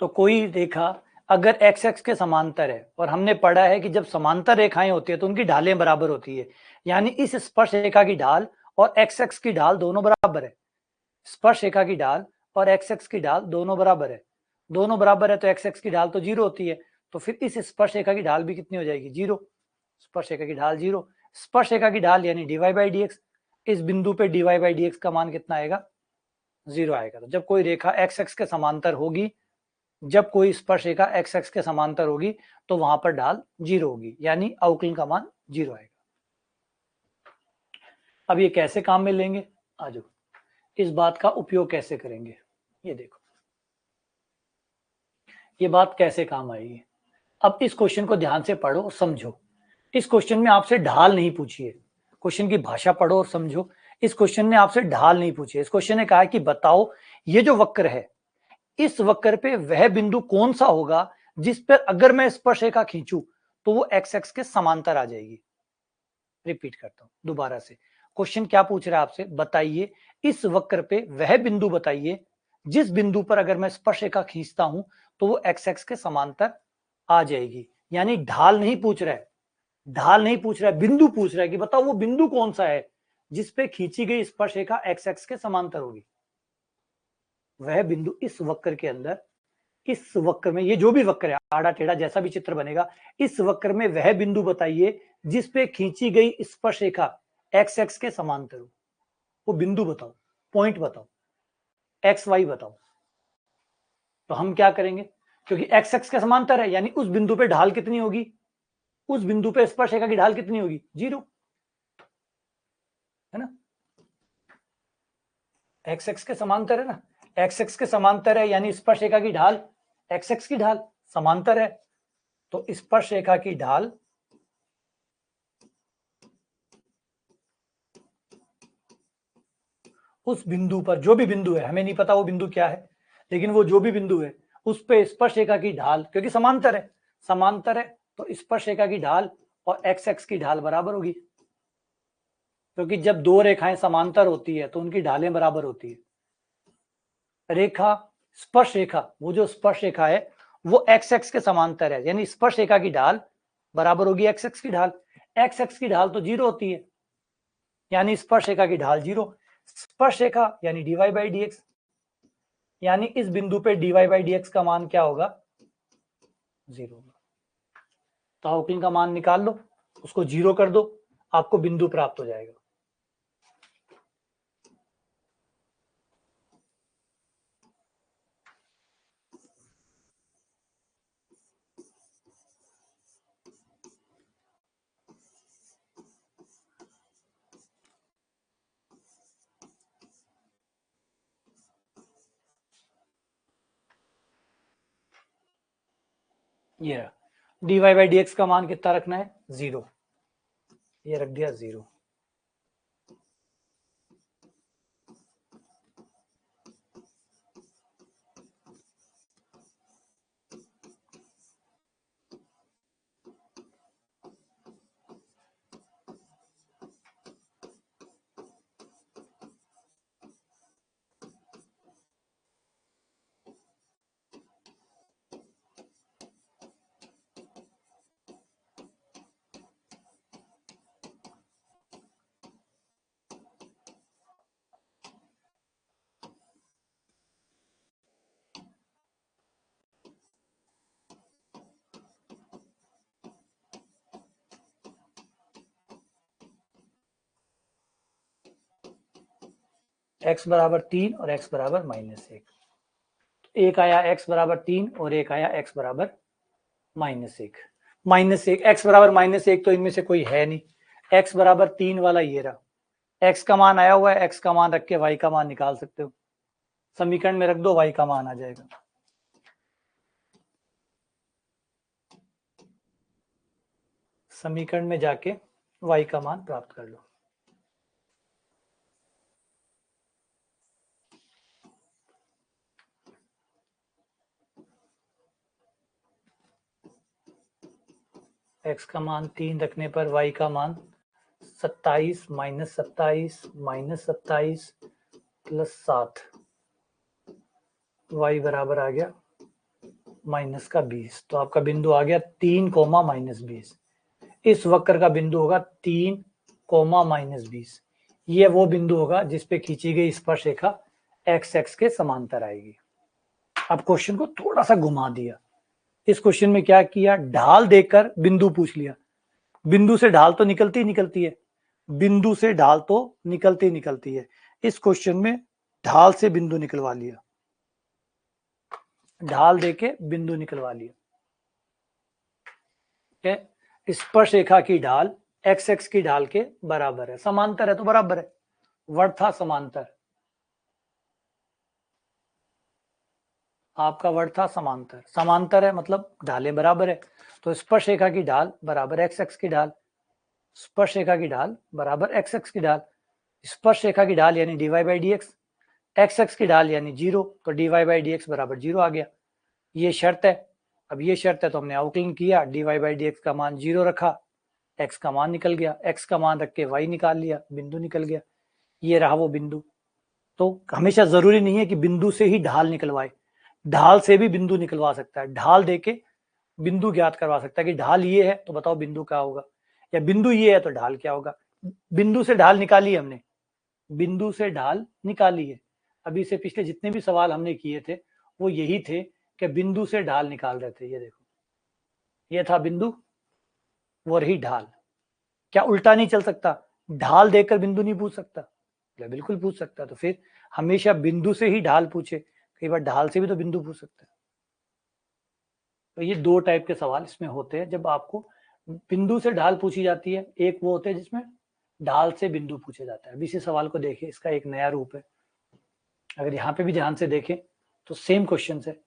तो कोई रेखा अगर एक्स एक्स के समांतर है, और हमने पढ़ा है कि जब समांतर रेखाएं होती है तो उनकी ढालें बराबर होती है, यानी इस स्पर्श रेखा की ढाल और एक्स एक्स की ढाल दोनों बराबर है, स्पर्श रेखा की ढाल और एक्स एक्स की ढाल दोनों बराबर है, दोनों बराबर है तो एक्स एक्स की ढाल तो 0 होती है, तो फिर इस स्पर्श रेखा की ढाल भी कितनी हो जाएगी? 0। स्पर्श रेखा की ढाल 0, स्पर्श रेखा की ढाल यानी dy बाई डी एक्स, इस बिंदु पे dy बाई डी एक्स का मान कितना आएगा? 0 आएगा। तो जब कोई रेखा एक्स एक्स के समांतर होगी, जब कोई स्पर्श रेखा एक्स एक्स के समांतर होगी तो वहां पर ढाल 0 होगी, यानी अवकलन का मान 0 आएगा। अब ये कैसे काम में लेंगे? आ जाओ, इस बात का उपयोग कैसे करेंगे, ये देखो, ये बात कैसे काम आएगी। अब इस क्वेश्चन को ध्यान से पढ़ो और समझो। इस क्वेश्चन में आपसे ढाल नहीं पूछी है, क्वेश्चन की भाषा पढ़ो और समझो। इस क्वेश्चन ने आपसे ढाल नहीं पूछी है, इस क्वेश्चन ने कहा है कि बताओ ये जो वक्र है, इस वक्र पे वह बिंदु कौन सा होगा जिस पर अगर मैं स्पर्श रेखा खींचूं तो वो एक्स एक्स के समांतर आ जाएगी। रिपीट करता हूं दोबारा से, क्वेश्चन क्या पूछ रहा है आपसे? बताइए इस वक्र पे वह बिंदु बताइए जिस बिंदु पर अगर मैं स्पर्श रेखा खींचता हूं तो वो एक्स एक्स के समांतर आ जाएगी। यानी ढाल नहीं पूछ रहा है, ढाल नहीं पूछ रहा है, बिंदु पूछ रहा है कि बताओ वो बिंदु कौन सा है जिसपे खींची गई स्पर्श रेखा एक्स एक्स के समांतर होगी। वह बिंदु इस वक्र के अंदर, इस वक्र में, ये जो भी वक्र है, आड़ा टेढ़ा जैसा भी चित्र बनेगा, इस वक्र में वह बिंदु बताइए जिसपे खींची गई स्पर्श रेखा एक्स एक्स के समांतर हो। वो बिंदु बताओ, पॉइंट बताओ, एक्स वाई बताओ। तो हम क्या करेंगे, क्योंकि एक्स एक्स के समांतर है यानी उस बिंदु पे ढाल कितनी होगी, उस बिंदु पे स्पर्श रेखा की ढाल कितनी होगी? 0, है ना। एक्स एक्स के समांतर है ना, एक्स एक्स के समांतर है यानी स्पर्श रेखा की ढाल एक्स एक्स की ढाल समांतर है, तो स्पर्श रेखा की ढाल उस बिंदु पर, जो भी बिंदु है, हमें नहीं पता वो बिंदु क्या है, लेकिन वो जो भी बिंदु है उस पे स्पर्श रेखा की ढाल, क्योंकि समांतर है, समांतर है तो स्पर्श रेखा की ढाल और एक्स एक्स की ढाल बराबर होगी, क्योंकि जब दो रेखाएं समांतर होती है तो उनकी ढालें बराबर होती है। रेखा, स्पर्श रेखा, वो जो स्पर्श रेखा है वो एक्स एक्स के समांतर है, यानी स्पर्श रेखा की ढाल बराबर होगी एक्स एक्स की ढाल। एक्स एक्स की ढाल तो 0 होती है, यानी स्पर्श रेखा की ढाल 0, स्पर्श रेखा यानी dy बाई dx, यानी इस बिंदु पे dy बाई dx का मान क्या होगा, 0 होगा। तो अवकलन का मान निकाल लो, उसको 0 कर दो, आपको बिंदु प्राप्त हो जाएगा। ये रहा dy बाई dx का मान कितना रखना है, 0, ये रख दिया 0। x बराबर 3 और x बराबर -1, एक आया x बराबर 3 और एक आया x बराबर -1। -1, x बराबर -1 तो इनमें से कोई है नहीं, x बराबर 3 वाला ये रहा, x का मान आया हुआ है, x का मान रख के y का मान निकाल सकते हो, समीकरण में रख दो, y का मान आ जाएगा। समीकरण में जाके y का मान प्राप्त कर लो। x का मान 3 रखने पर y का मान 27 -27 प्लस 7, y बराबर आ गया -20। तो आपका बिंदु आ गया 3, -20। इस वक्र का बिंदु होगा 3, -20। ये वो बिंदु होगा जिसपे खींची गई स्पर्श रेखा एक्स एक्स के समांतर आएगी। अब क्वेश्चन को थोड़ा सा घुमा दिया, इस क्वेश्चन में क्या किया, ढाल देकर बिंदु पूछ लिया। बिंदु से ढाल तो निकलती ही निकलती है, बिंदु से ढाल तो निकलती निकलती है। इस क्वेश्चन में ढाल से बिंदु निकलवा लिया, ढाल देके बिंदु निकलवा लिया। स्पर्श रेखा की ढाल एक्स एक्स की ढाल के बराबर है, समांतर है तो बराबर है, वर्ड था समांतर, आपका वर्ड था समांतर, समांतर है मतलब ढालें बराबर है, तो स्पर्श रेखा की ढाल बराबर एक्स एक्स की ढाल, स्पर्श रेखा की ढाल बराबर एक्स एक्स की ढाल, स्पर्श रेखा की ढाल यानी dy by D X x की ढाल यानी 0, तो dy बाई डी बराबर 0 आ गया। ये शर्त है, अब ये शर्त है तो हमने अवकलन किया, dy बाई डी का मान 0 रखा, x का मान निकल गया, x का मान रख के y निकाल लिया, बिंदु निकल गया। ये रहा वो बिंदु। तो हमेशा जरूरी नहीं है कि बिंदु से ही ढाल निकलवाए, ढाल से भी बिंदु निकलवा सकता है, ढाल देके बिंदु ज्ञात करवा सकता है कि ढाल ये है तो बताओ बिंदु क्या होगा, या बिंदु ये है तो ढाल क्या होगा। बिंदु से ढाल निकाली हमने, बिंदु से ढाल निकाली है। अभी से पिछले जितने भी सवाल हमने किए थे वो यही थे कि बिंदु से ढाल निकाल रहे थे। ये देखो, ये था बिंदु, वो रही ढाल। क्या उल्टा नहीं चल सकता, ढाल देकर बिंदु नहीं पूछ सकता, बिल्कुल पूछ सकता। तो फिर हमेशा बिंदु से ही ढाल पूछे, कई बार ढाल से भी तो बिंदु पूछ सकता है। तो ये दो टाइप के सवाल इसमें होते हैं जब आपको बिंदु से ढाल पूछी जाती है, एक वो होते हैं जिसमें ढाल से बिंदु पूछे जाता है। अभी इसी सवाल को देखिए, इसका एक नया रूप है। अगर यहाँ पे भी ध्यान से देखें तो सेम क्वेश्चन है,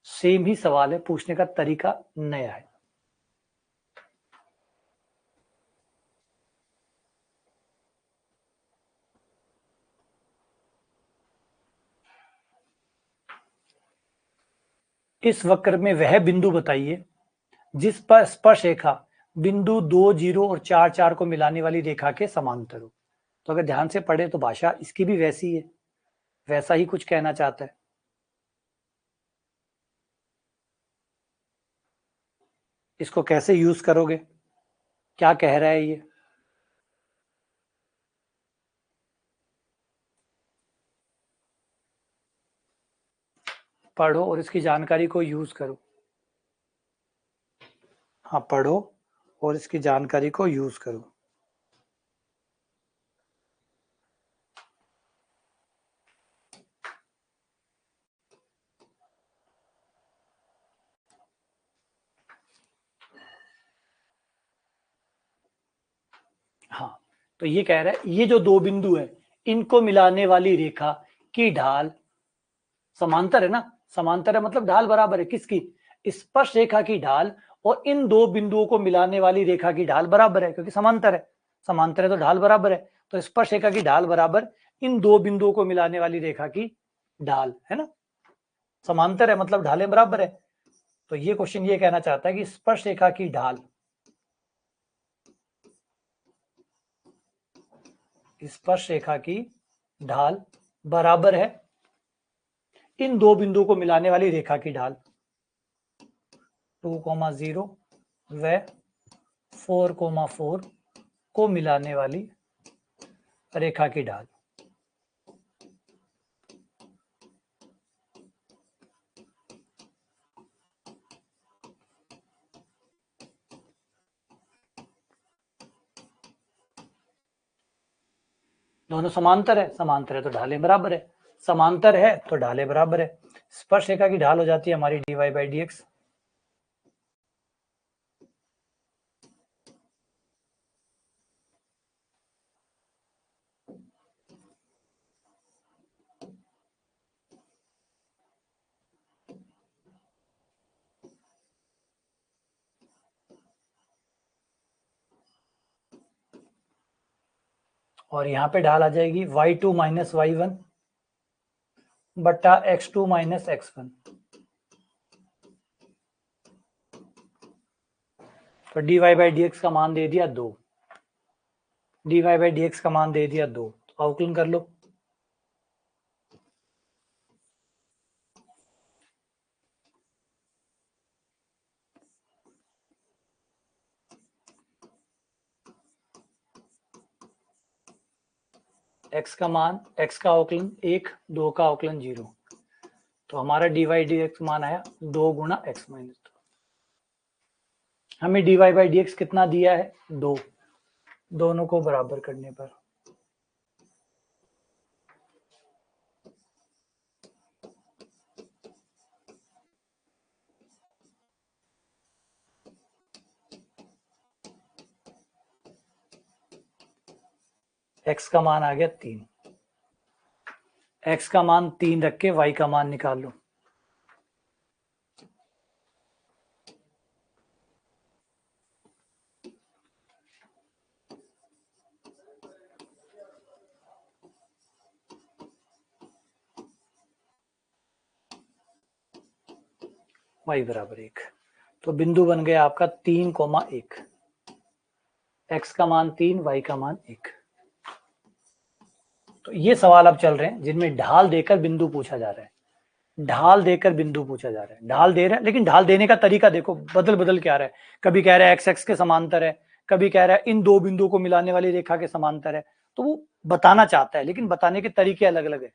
सेम ही सवाल है, पूछने का तरीका नया है। इस वक्र में वह बिंदु बताइए जिस पर स्पर्श रेखा बिंदु 2, 0 और 4, 4 को मिलाने वाली रेखा के समांतर हो। तो अगर ध्यान से पढ़े तो भाषा इसकी भी वैसी है, वैसा ही कुछ कहना चाहता है। इसको कैसे यूज करोगे, क्या कह रहा है ये, पढ़ो और इसकी जानकारी को यूज करो। हाँ, पढ़ो और इसकी जानकारी को यूज करो। हाँ, तो ये कह रहा है ये जो दो बिंदु है इनको मिलाने वाली रेखा की ढाल समांतर है ना, समांतर है मतलब ढाल बराबर है किसकी, स्पर्श रेखा की ढाल और इन दो बिंदुओं को मिलाने वाली रेखा की ढाल बराबर है क्योंकि समांतर है, समांतर है तो ढाल बराबर है, तो स्पर्श रेखा की ढाल बराबर इन दो बिंदुओं को मिलाने वाली रेखा की ढाल है ना, समांतर है मतलब ढालें बराबर है। तो ये क्वेश्चन ये कहना चाहता है कि स्पर्श रेखा की ढाल, स्पर्श रेखा की ढाल बराबर है इन दो बिंदुओं को मिलाने वाली रेखा की ढाल 2,0 व 4,4 को मिलाने वाली रेखा की ढाल। दोनों समांतर है, समांतर है तो ढालें बराबर है, समांतर है तो ढालें बराबर है। स्पर्श रेखा की ढाल हो जाती है हमारी dy/dx। और यहाँ पे ढाल आ जाएगी y2 माइनस y1 बट्टा x2 माइनस x1। तो dy/dx का मान दे दिया 2, dy/dx का मान दे दिया 2, तो अवकलन कर लो। x का मान, x का अवकलन 1, 2 का अवकलन 0, तो हमारा dy/dx मान आया 2 गुना x माइनस 2। हमें dy/dx कितना दिया है 2, दोनों को बराबर करने पर x का मान आ गया 3, x का मान 3 रख के y का मान निकाल लो। y बराबर 1, तो बिंदु बन गया आपका 3,1, x का मान 3, y का मान 1। तो ये सवाल अब चल रहे हैं जिनमें ढाल देकर बिंदु पूछा जा रहा है, ढाल देकर बिंदु पूछा जा रहा है, ढाल दे रहा है लेकिन ढाल देने का तरीका देखो बदल बदल के आ रहा है, कभी कह रहा है x के समांतर है, कभी कह रहा है इन दो बिंदुओं को मिलाने वाली रेखा के समांतर है, तो वो बताना चाहता है लेकिन बताने के तरीके अलग अलग है।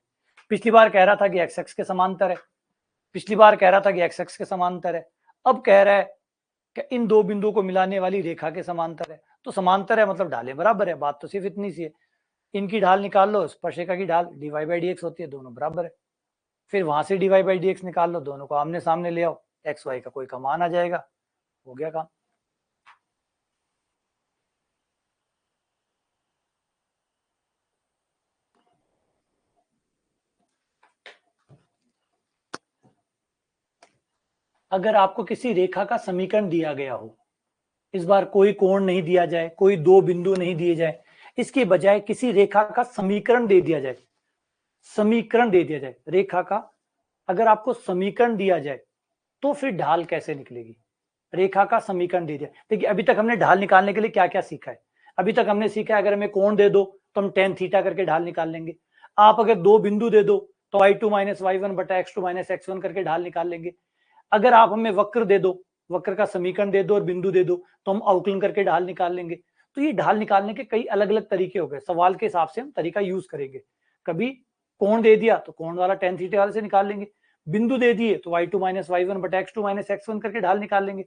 पिछली बार कह रहा था कि x के समांतर है, पिछली बार कह रहा था कि x के समांतर है, अब कह रहा है कि इन दो बिंदुओं को मिलाने वाली रेखा के समांतर है, तो समांतर है मतलब ढालें बराबर है, बात तो सिर्फ इतनी सी है। इनकी ढाल निकाल लो, स्पर्शिका की ढाल dy/dx होती है, दोनों बराबर है, फिर वहां से dy/dx निकाल लो, दोनों को आमने सामने ले आओ, एक्स वाई का कोई का मान आ जाएगा, हो गया काम। अगर आपको किसी रेखा का समीकरण दिया गया हो, इस बार कोई कोण नहीं दिया जाए, कोई दो बिंदु नहीं दिए जाए, इसके बजाय किसी रेखा का समीकरण दे दिया जाए, समीकरण दे दिया जाए रेखा का, अगर आपको समीकरण दिया जाए तो फिर ढाल कैसे निकलेगी, रेखा का समीकरण दे दिया। देखिए अभी तक हमने ढाल निकालने के लिए क्या क्या सीखा है, अभी तक हमने सीखा है अगर हमें कोण दे दो तो हम tan थीटा करके ढाल निकाल लेंगे, आप अगर दो बिंदु दे दो तो y2 माइनस y1 बटा x2 माइनस x1 करके ढाल निकाल लेंगे, अगर आप हमें वक्र दे दो, वक्र का समीकरण दे दो और बिंदु दे दो तो हम अवकलन करके ढाल निकाल लेंगे। तो ये ढाल निकालने के कई अलग अलग तरीके हो गए, सवाल के हिसाब से हम तरीका यूज करेंगे। कभी कोण दे दिया तो कोण वाला tan थीटा वाले से निकाल लेंगे, बिंदु दे दिए तो y2 माइनस y1 बटा x2 माइनस x1 करके ढाल निकाल लेंगे।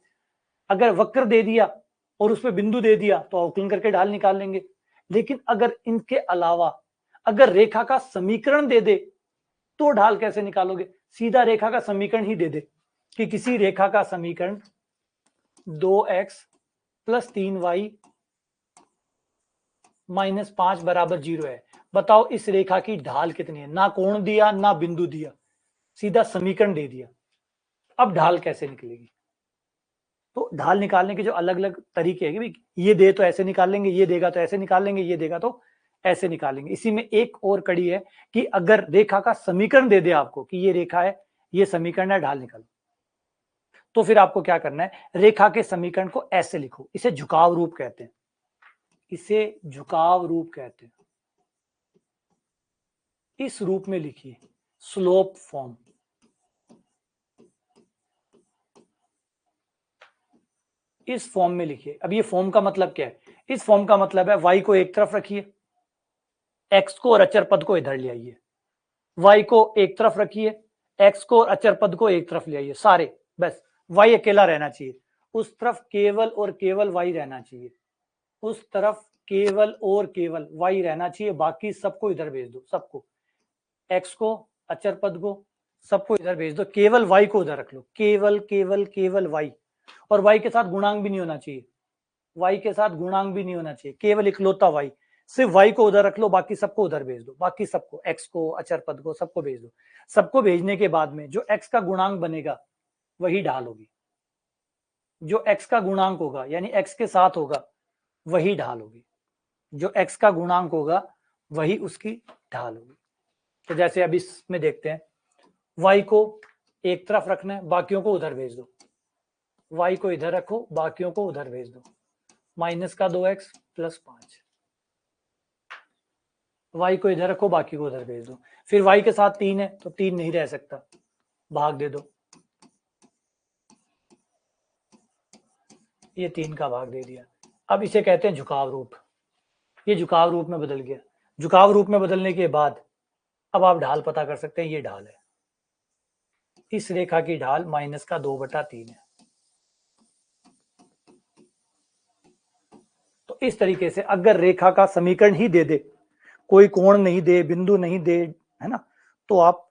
अगर वक्र दे दिया और उसमें बिंदु दे दिया तो अवकलन करके ढाल निकाल लेंगे। लेकिन अगर इनके अलावा अगर रेखा का समीकरण दे दे तो ढाल कैसे निकालोगे? सीधा रेखा का समीकरण ही दे दे कि किसी रेखा का समीकरण 2x प्लस 3y माइनस 5 बराबर 0 है। बताओ इस रेखा की ढाल कितनी है? ना कोण दिया ना बिंदु दिया, सीधा समीकरण दे दिया। अब ढाल कैसे निकलेगी? तो ढाल निकालने के जो अलग अलग तरीके हैं, ये दे तो ऐसे निकाल लेंगे, ये देगा तो ऐसे निकाल लेंगे, ये देगा तो ऐसे निकालेंगे। इसी में एक और कड़ी है कि अगर रेखा का समीकरण दे दे आपको कि ये रेखा है, ये समीकरण है, ढाल निकालो, तो फिर आपको क्या करना है? रेखा के समीकरण को ऐसे लिखो, इसे झुकाव रूप कहते हैं, इसे झुकाव रूप कहते हैं। इस रूप में लिखिए, स्लोप फॉर्म। इस फॉर्म में लिखिए। अब ये फॉर्म का मतलब क्या है? इस फॉर्म का मतलब है y को एक तरफ रखिए, x को और अचर पद को इधर ले आइए, y को एक तरफ रखिए, x को और अचर पद को एक तरफ ले आइए सारे, बस y अकेला रहना चाहिए। उस तरफ केवल और केवल y रहना चाहिए, उस तरफ केवल और केवल y रहना चाहिए, बाकी सबको इधर भेज दो, सबको, x को, अचर पद को, सबको इधर भेज दो, केवल y को उधर रख लो, केवल केवल केवल y, और y के साथ गुणांक भी नहीं होना चाहिए, y के साथ गुणांक भी नहीं होना चाहिए, केवल इकलौता y, सिर्फ y को उधर रख लो, बाकी सबको उधर भेज दो, बाकी सबको, x को, अचर पद को, सबको भेज दो। सबको भेजने के बाद में जो x का गुणांक बनेगा वही ढाल होगी, जो x का गुणांक होगा यानी x के साथ होगा वही ढाल होगी, जो x का गुणांक होगा वही उसकी ढाल होगी। तो जैसे अब इसमें देखते हैं, y को एक तरफ रखना है, बाकियों को उधर भेज दो, y को इधर रखो, बाकियों को उधर भेज दो, माइनस का 2x प्लस 5, y को इधर रखो, बाकी को उधर भेज दो। फिर y के साथ 3 है तो 3 नहीं रह सकता, भाग दे दो, ये 3 का भाग दे दिया। अब इसे कहते हैं झुकाव रूप, ये झुकाव रूप में बदल गया। झुकाव रूप में बदलने के बाद अब आप ढाल पता कर सकते हैं, ये ढाल है, इस रेखा की ढाल माइनस का 2/3 है। तो इस तरीके से अगर रेखा का समीकरण ही दे दे, कोई कोण नहीं दे, बिंदु नहीं दे, है ना, तो आप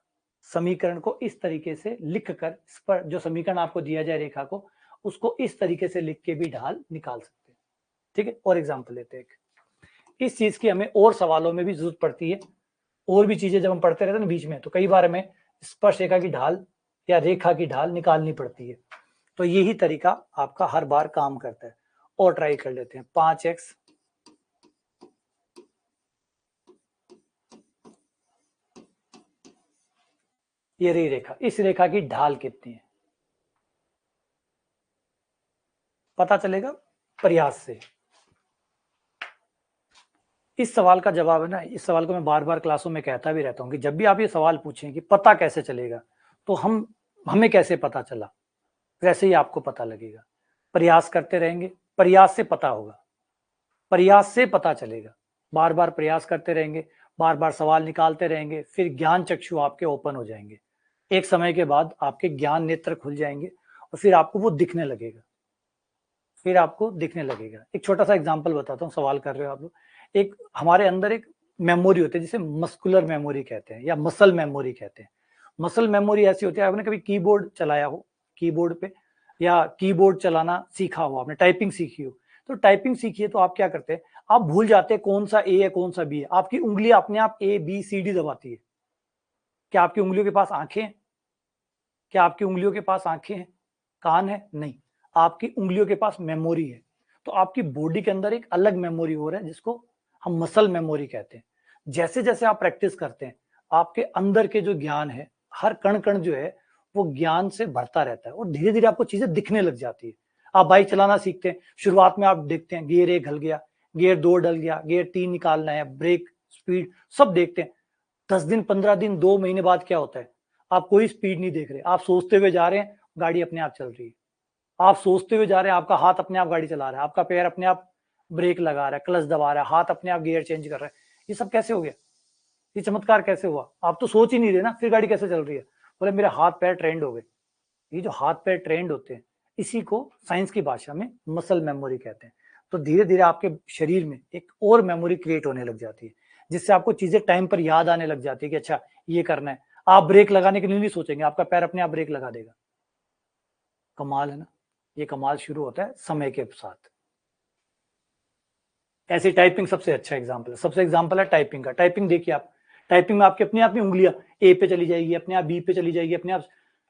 समीकरण को इस तरीके से लिखकर, इस पर जो समीकरण आपको दिया जाए रेखा को, उसको इस तरीके से लिख के भी ढाल निकाल सकते हैं। ठीक है, और एग्जाम्पल लेते हैं। इस चीज की हमें और सवालों में भी जरूरत पड़ती है, और भी चीजें जब हम पढ़ते रहते हैं ना बीच में, तो कई बार हमें स्पर्श रेखा की ढाल या रेखा की ढाल निकालनी पड़ती है। तो यही तरीका आपका हर बार काम करता है। और ट्राई कर लेते हैं, 5x ये रही रेखा, इस रेखा की ढाल कितनी है पता चलेगा प्रयास से। इस सवाल का जवाब है ना, इस सवाल को मैं बार बार क्लासों में कहता भी रहता हूं कि जब भी आप ये सवाल पूछें कि पता कैसे चलेगा, तो हमें कैसे पता चला, वैसे ही आपको पता लगेगा। प्रयास करते रहेंगे, प्रयास से पता होगा, प्रयास से पता चलेगा। बार बार प्रयास करते रहेंगे, बार बार सवाल निकालते रहेंगे, फिर ज्ञान चक्षु आपके ओपन हो जाएंगे। एक समय के बाद आपके ज्ञान नेत्र खुल जाएंगे और फिर आपको वो दिखने लगेगा, फिर आपको दिखने लगेगा। एक छोटा सा एग्जांपल बताता हूँ, सवाल कर रहे हो आप लोग। एक हमारे अंदर एक मेमोरी होती है जिसे मस्कुलर मेमोरी कहते हैं या मसल मेमोरी कहते हैं। मसल मेमोरी ऐसी होती है, आपने कभी कीबोर्ड चलाया हो, कीबोर्ड पे या कीबोर्ड चलाना सीखा हो, आपने टाइपिंग सीखी हो, तो टाइपिंग सीखी है तो आप क्या करते हैं, आप भूल जाते हैं कौन सा ए है कौन सा बी है, आपकी उंगली अपने आप ए बी सी डी दबाती है। क्या आपकी उंगलियों के पास आंखें हैं? क्या आपकी उंगलियों के पास आंखें हैं, कान है? नहीं, आपकी उंगलियों के पास मेमोरी है। तो आपकी बॉडी के अंदर एक अलग मेमोरी हो रहा है जिसको हम मसल मेमोरी कहते हैं। जैसे जैसे आप प्रैक्टिस करते हैं, आपके अंदर के जो ज्ञान है, हर कण कण जो है वो ज्ञान से बढ़ता रहता है और धीरे धीरे आपको चीजें दिखने लग जाती है। आप बाइक चलाना सीखते हैं, शुरुआत में आप देखते हैं गियर 1 हल गया, गियर 2 डल गया, गियर 3 निकालना है, ब्रेक स्पीड सब देखते हैं। 10 दिन 15 दिन 2 महीने बाद क्या होता है, आप कोई स्पीड नहीं देख रहे, आप सोचते हुए जा रहे हैं, गाड़ी अपने आप चल रही है। आप सोचते हुए जा रहे हैं, आपका हाथ अपने आप गाड़ी चला रहा है, आपका पैर अपने आप ब्रेक लगा रहा है, क्लच दबा रहा है, हाथ अपने आप गियर चेंज कर रहा है। ये सब कैसे हो गया? ये चमत्कार कैसे हुआ? आप तो सोच ही नहीं रहे ना, फिर गाड़ी कैसे चल रही है? बोले मेरे हाथ पैर ट्रेंड हो गए। ये जो हाथ पैर ट्रेंड होते हैं, इसी को साइंस की भाषा में मसल मेमोरी कहते हैं। तो धीरे धीरे आपके शरीर में एक और मेमोरी क्रिएट होने लग जाती है, जिससे आपको चीजें टाइम पर याद आने लग जाती है कि अच्छा ये करना है। आप ब्रेक लगाने के लिए नहीं सोचेंगे, आपका पैर अपने आप ब्रेक लगा देगा। कमाल है ना। ये कमाल शुरू होता है समय के साथ। ऐसी टाइपिंग सबसे अच्छा एग्जाम्पल है, सबसे एग्जाम्पल है टाइपिंग का। टाइपिंग देखिए आप, टाइपिंग में आपकी अपने आप में उंगलियां ए पे चली जाएगी, अपने आप बी पे चली जाएगी, अपने आप।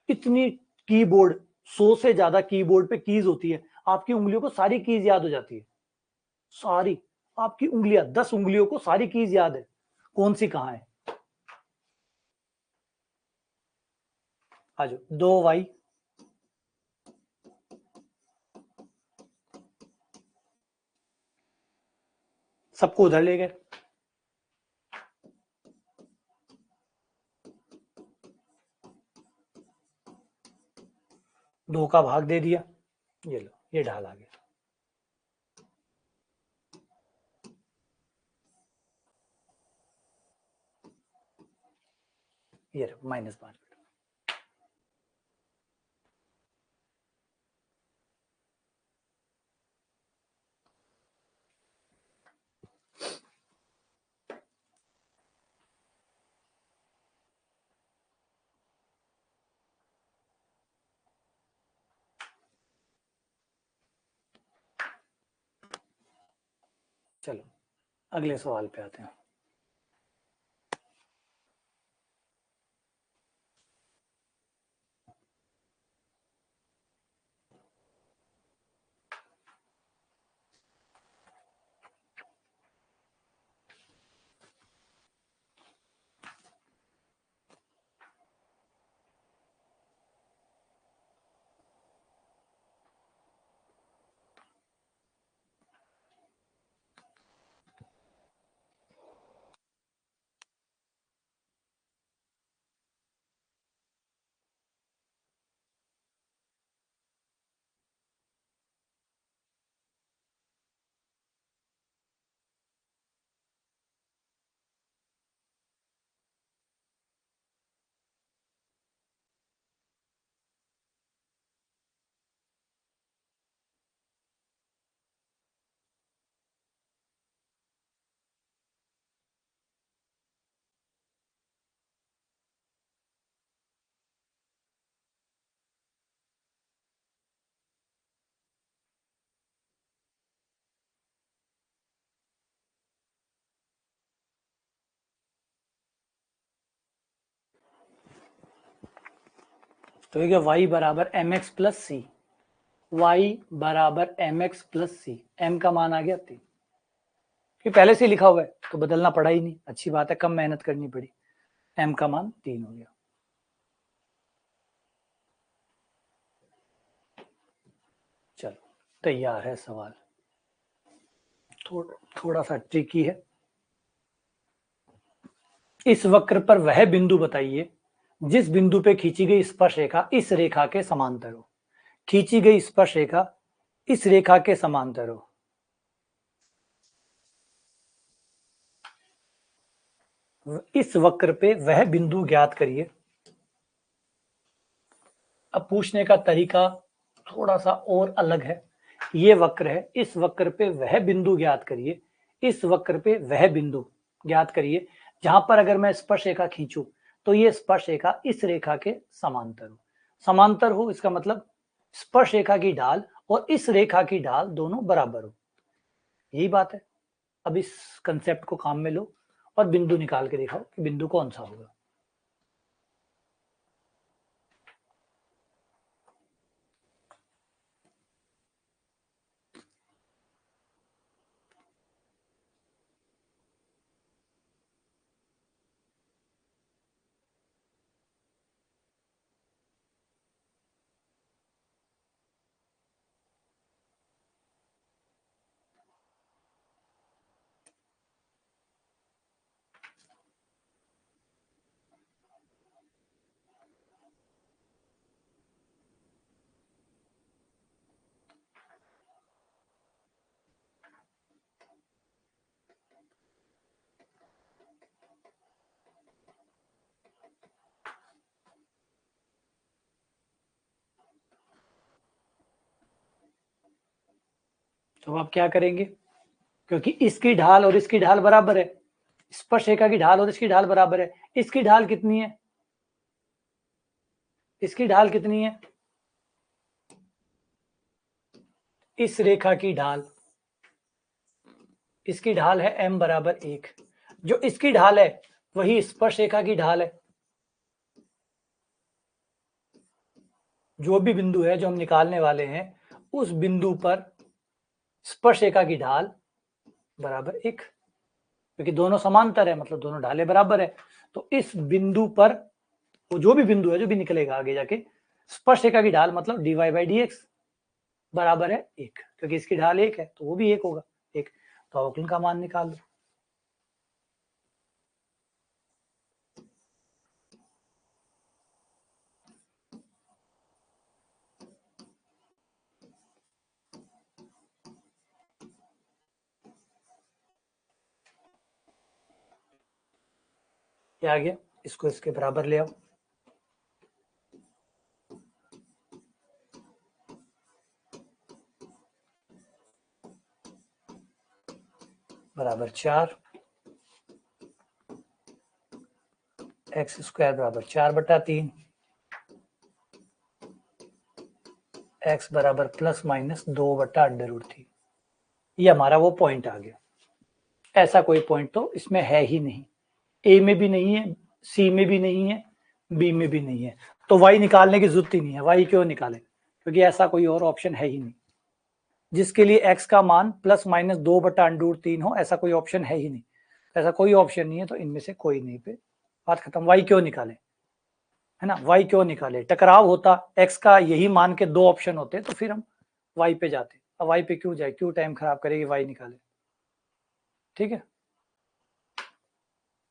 इतनी कीबोर्ड, 100 से ज्यादा कीबोर्ड पे कीज होती है, आपकी उंगलियों को सारी कीज याद हो जाती है। सारी आपकी उंगलियां, 10 उंगलियों को सारी कीज याद है, कौन सी कहां है। आज 2y, सबको उधर ले गए, 2 का भाग दे दिया, ये लो ये ढाल आ गया। ये -5। चलो अगले सवाल पे आते हैं। तो ये y बराबर mx प्लस सी, y बराबर mx प्लस सी, m का मान आ गया 3। ये पहले से लिखा हुआ है तो बदलना पड़ा ही नहीं, अच्छी बात है, कम मेहनत करनी पड़ी। m का मान 3 हो गया। चलो तैयार है सवाल, थोड़ा सा ट्रिकी है। इस वक्र पर वह बिंदु बताइए जिस बिंदु पे खींची गई स्पर्श रेखा इस रेखा के समांतर हो। खींची गई स्पर्श रेखा इस रेखा के समांतर हो। इस वक्र पे वह बिंदु ज्ञात करिए। अब पूछने का तरीका थोड़ा सा और अलग है। ये वक्र है, इस वक्र पे वह बिंदु ज्ञात करिए। इस वक्र पे वह बिंदु ज्ञात करिए जहां पर अगर मैं स्पर्श रेखा खींचूं तो ये स्पर्श रेखा इस रेखा के समांतर हो। समांतर हो इसका मतलब स्पर्श रेखा की ढाल और इस रेखा की ढाल दोनों बराबर हो। यही बात है। अब इस कंसेप्ट को काम में लो और बिंदु निकाल के दिखाओ कि बिंदु कौन सा होगा। तो आप क्या करेंगे, क्योंकि इसकी ढाल और इसकी ढाल बराबर है, स्पर्शरेखा की ढाल और इसकी ढाल बराबर है। इसकी ढाल कितनी है, इसकी ढाल कितनी है, इस रेखा की ढाल, इसकी ढाल है m बराबर 1। जो इसकी ढाल है वही स्पर्शरेखा की ढाल है। जो भी बिंदु है जो हम निकालने वाले हैं, उस बिंदु पर स्पर्शरेखा की ढाल बराबर 1, क्योंकि दोनों समांतर है, मतलब दोनों ढालें बराबर है। तो इस बिंदु पर वो जो भी बिंदु है, जो भी निकलेगा आगे जाके, स्पर्शरेखा की ढाल मतलब dy/dx बराबर है 1, क्योंकि इसकी ढाल 1 है तो वो भी 1 होगा, 1। तो अवकलन का मान निकाल लो। क्या आ गया, इसको इसके बराबर ले आओ, बराबर 4, एक्स स्क्वायर बराबर 4/3, एक्स बराबर +-2/√3। ये हमारा वो पॉइंट आ गया। ऐसा कोई पॉइंट तो इसमें है ही नहीं, ए में भी नहीं है, सी में भी नहीं है, बी में भी नहीं है, तो वाई निकालने की जरूरत ही नहीं है। वाई क्यों निकालें, क्योंकि ऐसा कोई और ऑप्शन है ही नहीं जिसके लिए एक्स का मान +-2/√3 हो। ऐसा कोई ऑप्शन है ही नहीं, ऐसा कोई ऑप्शन नहीं है, तो इनमें से कोई नहीं पे बात खत्म। वाई क्यों निकाले, है ना, वाई क्यों निकाले, टकराव होता, एक्स का यही मान के 2 ऑप्शन होते तो फिर हम वाई पे जाते। अब वाई पे क्यों जाए, क्यों टाइम खराब करेगी, वाई निकाले। ठीक है,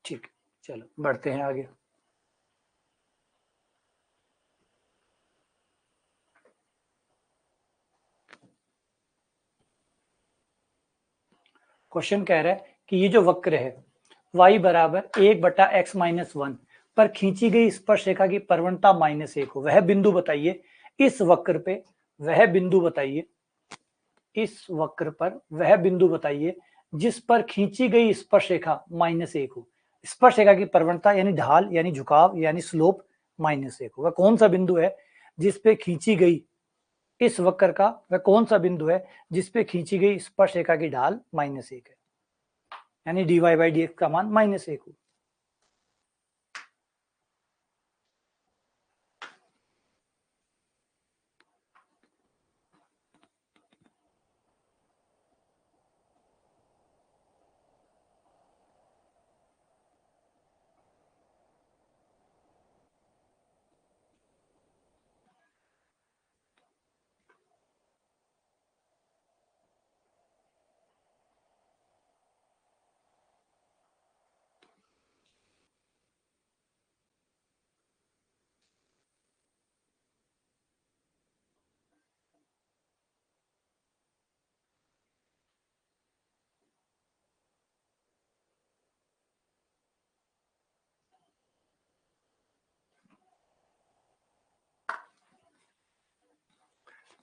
ठीक, चलो बढ़ते हैं आगे। क्वेश्चन कह रहा है कि ये जो वक्र है y बराबर 1/x-1 पर खींची गई स्पर्शरेखा की परवणता -1 हो, वह बिंदु बताइए इस वक्र पे, वह बिंदु बताइए इस वक्र पर, वह बिंदु बताइए जिस पर खींची गई स्पर्शरेखा -1 हो। स्पर्शरेखा की परवणता यानी ढाल यानी झुकाव यानी स्लोप -1 हो। वह कौन सा बिंदु है जिस पे खींची गई, इस वक्र का वह कौन सा बिंदु है जिस पे खींची गई स्पर्शरेखा की ढाल -1 है, यानी dy/dx का मान -1 हो।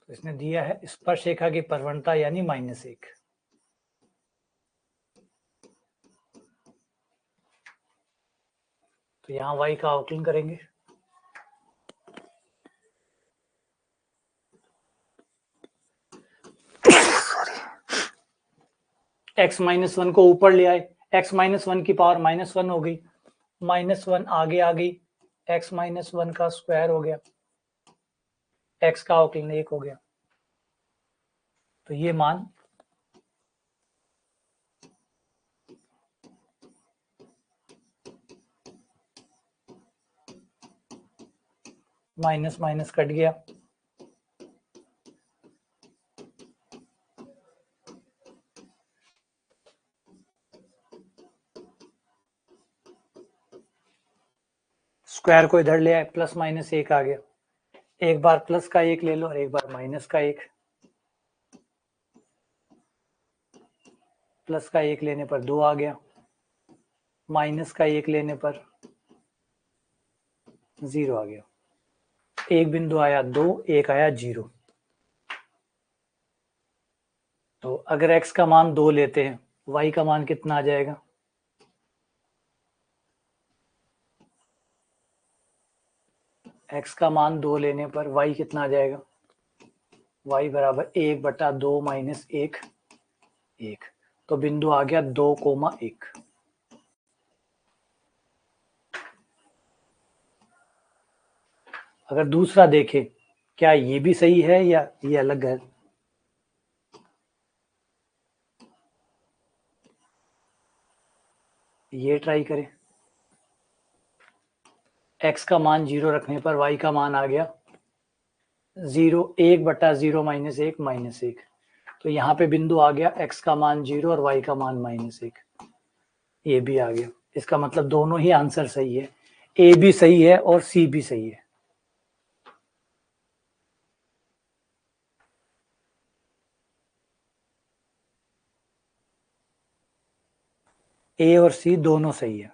तो इसने दिया है स्पर्शरेखा की परवणता यानी -1। तो यहां y का आकलन करेंगे। x-1 को ऊपर ले आए, x-1 की पावर -1 हो गई, -1 आगे आ गई, x-1 का स्क्वायर हो गया, x का अवकलन 1 हो गया। तो ये मान माइनस माइनस कट गया, स्क्वायर को इधर ले आए, +-1 आ गया। एक बार प्लस का 1 ले लो और एक बार माइनस का 1। प्लस का 1 लेने पर 2 आ गया, माइनस का 1 लेने पर 0 आ गया। एक बिंदु आया 2, एक आया 0। तो अगर x का मान 2 लेते हैं, y का मान कितना आ जाएगा? x का मान 2 लेने पर y कितना आ जाएगा? y बराबर 1/2 माइनस 1, 1। तो बिंदु आ गया 2,1। अगर दूसरा देखें, क्या ये भी सही है या ये अलग है? ये ट्राई करें। x का मान 0 रखने पर y का मान आ गया 0, 1/0 माइनस 1, माइनस 1। तो यहाँ पे बिंदु आ गया x का मान 0 और y का मान -1। ये भी आ गया। इसका मतलब दोनों ही आंसर सही है, ए भी सही है और सी भी सही है। ए और सी दोनों सही है।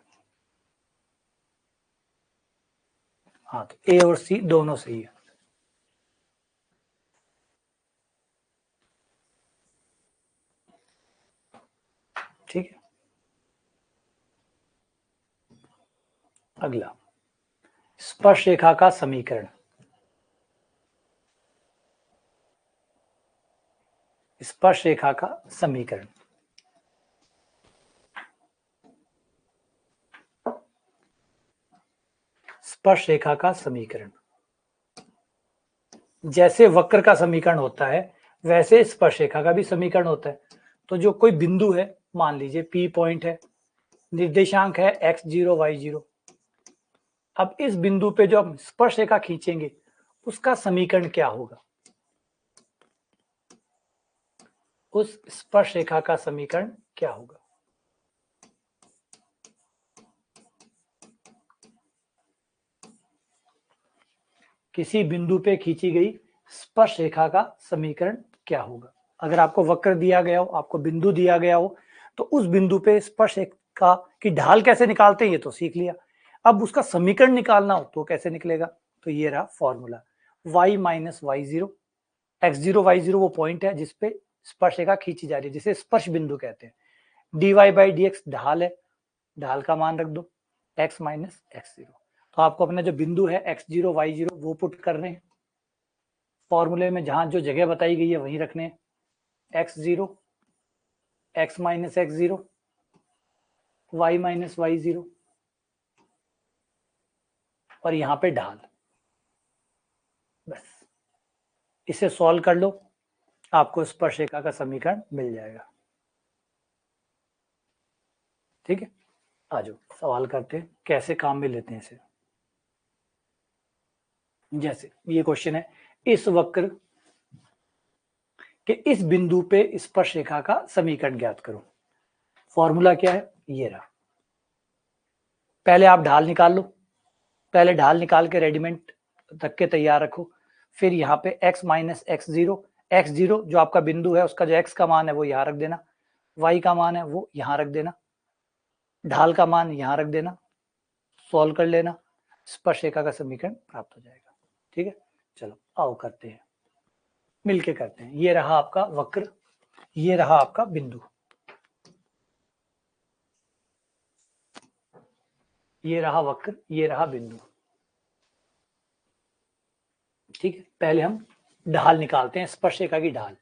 हाँ, तो ए और सी दोनों सही है। ठीक है, अगला स्पर्शरेखा का समीकरण। स्पर्शरेखा का समीकरण। स्पर्शरेखा का समीकरण। जैसे वक्र का समीकरण होता है, वैसे स्पर्शरेखा का भी समीकरण होता है। तो जो कोई बिंदु है, मान लीजिए P पॉइंट है, निर्देशांक है x0 y0। अब इस बिंदु पे जो हम स्पर्शरेखा खींचेंगे, उसका समीकरण क्या होगा? उस स्पर्शरेखा का समीकरण क्या होगा? किसी बिंदु पे खींची गई स्पर्शरेखा का समीकरण क्या होगा? अगर आपको वक्र दिया गया हो, आपको बिंदु दिया गया हो, तो उस बिंदु पे स्पर्शरेखा की ढाल कैसे निकालते हैं ये तो सीख लिया। अब उसका समीकरण निकालना हो तो कैसे निकलेगा? तो ये रहा formula, y minus y0। x0 y0 वो पॉइंट है जिसपे स्पर्शरेखा खींची जा रही है, जिसे स्पर्श बिंदु कहते हैं। dy बाई dx ढाल है, ढाल का मान रख दो x माइनस x0। तो आपको अपना जो बिंदु है x0 y0 वो पुट करने हैं। फॉर्मूले में जहां जो जगह बताई गई है वहीं रखने हैं। x0, x minus x0, y minus y0 और यहां पे ढाल। बस इसे सॉल्व कर लो, आपको स्पर्शरेखा का समीकरण मिल जाएगा। ठीक है, आ जाओ सवाल करते हैं, कैसे काम में लेते हैं इसे। जैसे ये क्वेश्चन है, इस वक्र के इस बिंदु पे स्पर्शरेखा का समीकरण ज्ञात करो। फॉर्मूला क्या है? ये रहा। पहले आप ढाल निकाल लो, पहले ढाल निकाल के रेडीमेड रख के तैयार रखो। फिर यहाँ पे x माइनस x0 जो आपका बिंदु है, उसका जो x का मान है वो यहाँ रख देना, y का मान है वो यहाँ रख देना, ढाल का मान यहाँ रख देना, सॉल्व कर लेना, स्पर्शरेखा का समीकरण प्राप्त हो जाएगा। ठीक है, चलो आओ करते हैं, मिलके करते हैं। ये रहा आपका वक्र, ये रहा आपका बिंदु, ये रहा वक्र, ये रहा बिंदु। ठीक है, पहले हम ढाल निकालते हैं, स्पर्शरेखा की ढाल।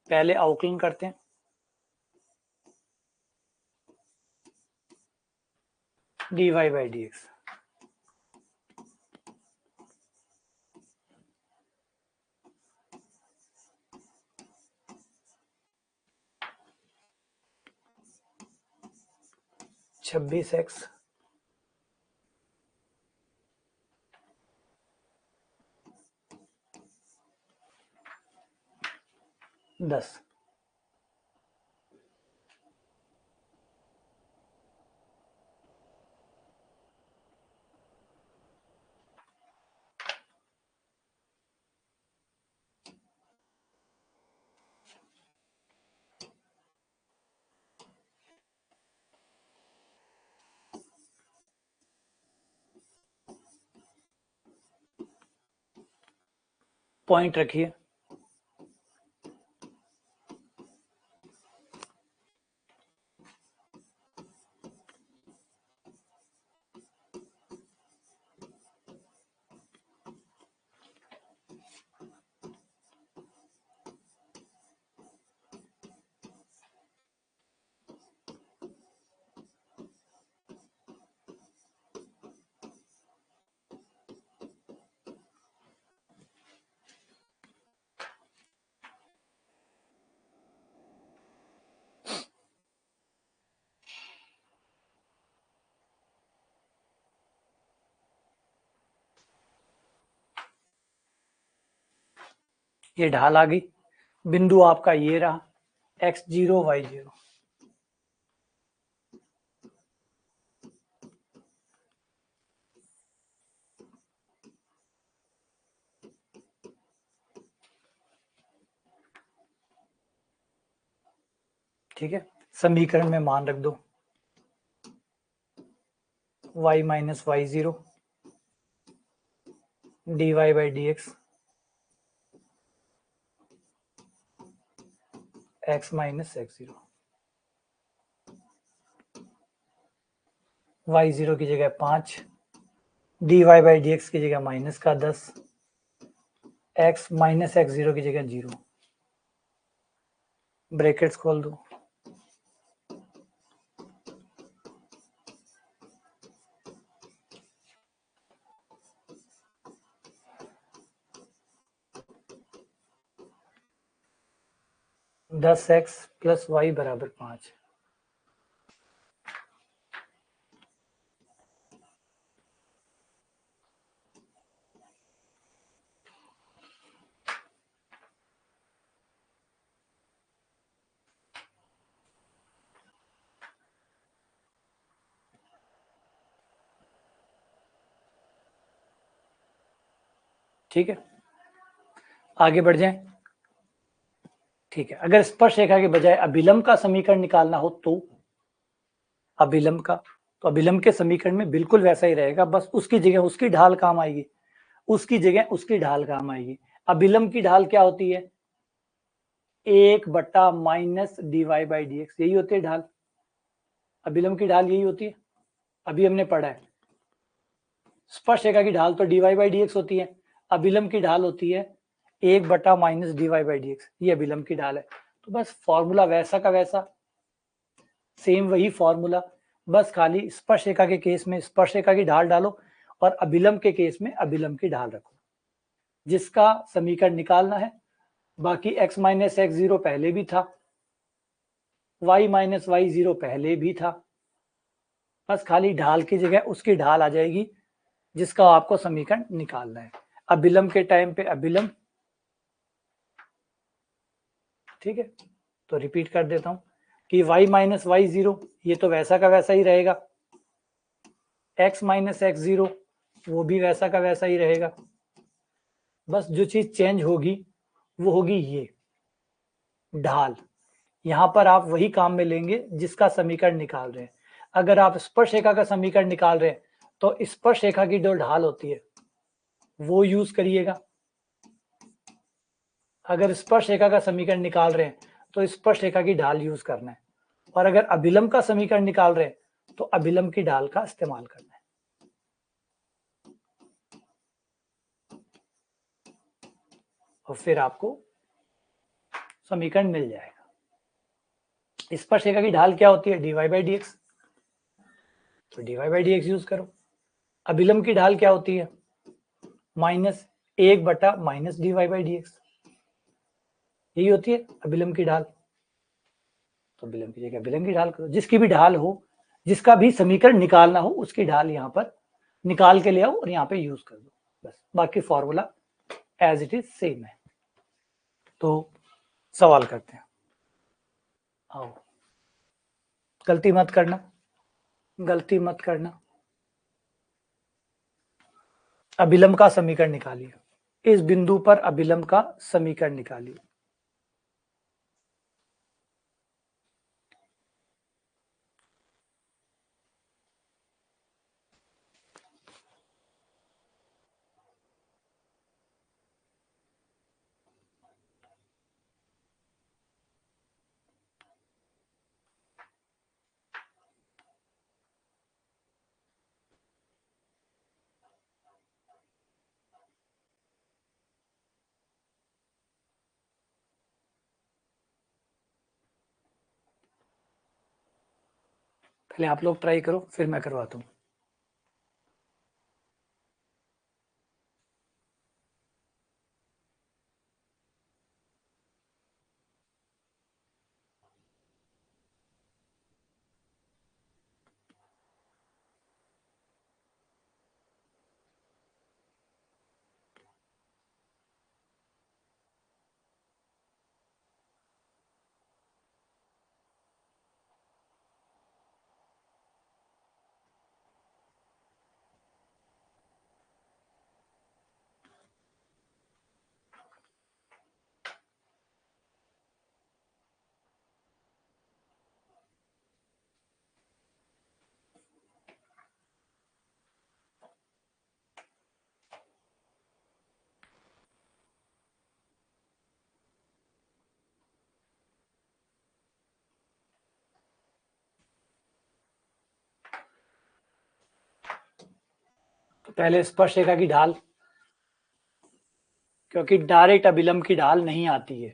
पहले अवकलन करते हैं, dy बाई dx। छब्बीस एक्स 10। पॉइंट रखिए, ये ढाल आ गई, बिंदु आपका ये रहा, x0 y0। ठीक है, समीकरण में मान रख दो, y minus Y zero dy by D X X minus X zero, Y zero की जगह 5, dy बाई डी एक्स की जगह माइनस का 10, एक्स माइनस एक्स जीरो की जगह 0, ब्रैकेट्स खोल दो, दस एक्स प्लस वाई बराबर 5। ठीक है, आगे बढ़ जाएं। ठीक है, अगर स्पर्श रेखा के बजाय अभिलंब का समीकरण निकालना हो तो अभिलंब का, तो अभिलंब के समीकरण में बिल्कुल वैसा ही रहेगा, बस उसकी जगह उसकी ढाल काम आएगी, उसकी जगह उसकी ढाल काम आएगी। अभिलंब की ढाल क्या होती है? 1 minus dy by D x, यही होती है ढाल। अभिलंब की ढाल यही होती है, अभी हमने पढ़ा है। स्पर्श रेखा की ढाल तो dy बाई डी एक्स होती है, अभिलंब की ढाल होती है 1 minus dy by D x, ये अभिलंब की ढाल है। तो बस फॉर्मूला वैसा का वैसा, सेम वही फॉर्मूला, बस खाली स्पर्श रेखा के केस में स्पर्श रेखा की ढाल डालो और अभिलंब के केस में अभिलंब की ढाल रखो, जिसका समीकरण निकालना है। बाकी x माइनस एक्स जीरो पहले भी था, y माइनस वाई जीरो पहले भी था, बस खाली ढाल की जगह उसकी ढाल आ जाएगी जिसका आपको समीकरण निकालना है। अभिलंब के टाइम पे अभिलंब, ठीक है। तो रिपीट कर देता हूं कि y माइनस वाई जीरो ये तो वैसा का वैसा ही रहेगा, x माइनस एक्स जीरो वो भी वैसा का वैसा ही रहेगा, बस जो चीज चेंज होगी वो होगी ये ढाल। यहां पर आप वही काम में लेंगे जिसका समीकरण निकाल रहे हैं। अगर आप स्पर्श रेखा का समीकरण निकाल रहे हैं तो स्पर्श रेखा की जो ढाल होती है वो यूज करिएगा। अगर स्पर्श रेखा का समीकरण निकाल रहे हैं तो स्पर्श रेखा की ढाल यूज करना है, और अगर अभिलंब का समीकरण निकाल रहे हैं तो अभिलंब की ढाल का इस्तेमाल करना है। और फिर आपको समीकरण मिल जाएगा। स्पर्श रेखा की ढाल क्या होती है? dy बाई डी एक्स, तो dy by D x use करो। अभिलंब की ढाल क्या होती है? Minus 1 minus dy by D x, यही होती है अभिलंब की ढाल। तो अभिलंब की जगह अभिलंब की ढाल करो, जिसकी भी ढाल हो, जिसका भी समीकरण निकालना हो उसकी ढाल यहाँ पर निकाल के ले आओ और यहाँ पे यूज कर दो, बस बाकी formula as it is same है। तो सवाल करते हैं, आओ, गलती मत करना, गलती मत करना। अभिलंब का समीकरण निकालिए, इस बिंदु पर अभिलंब का समीकरण निकालिए। पहले आप लोग ट्राई करो फिर मैं करवाता हूँ। पहले स्पर्शरेखा की ढाल, क्योंकि डायरेक्ट अभिलंब की ढाल नहीं आती है,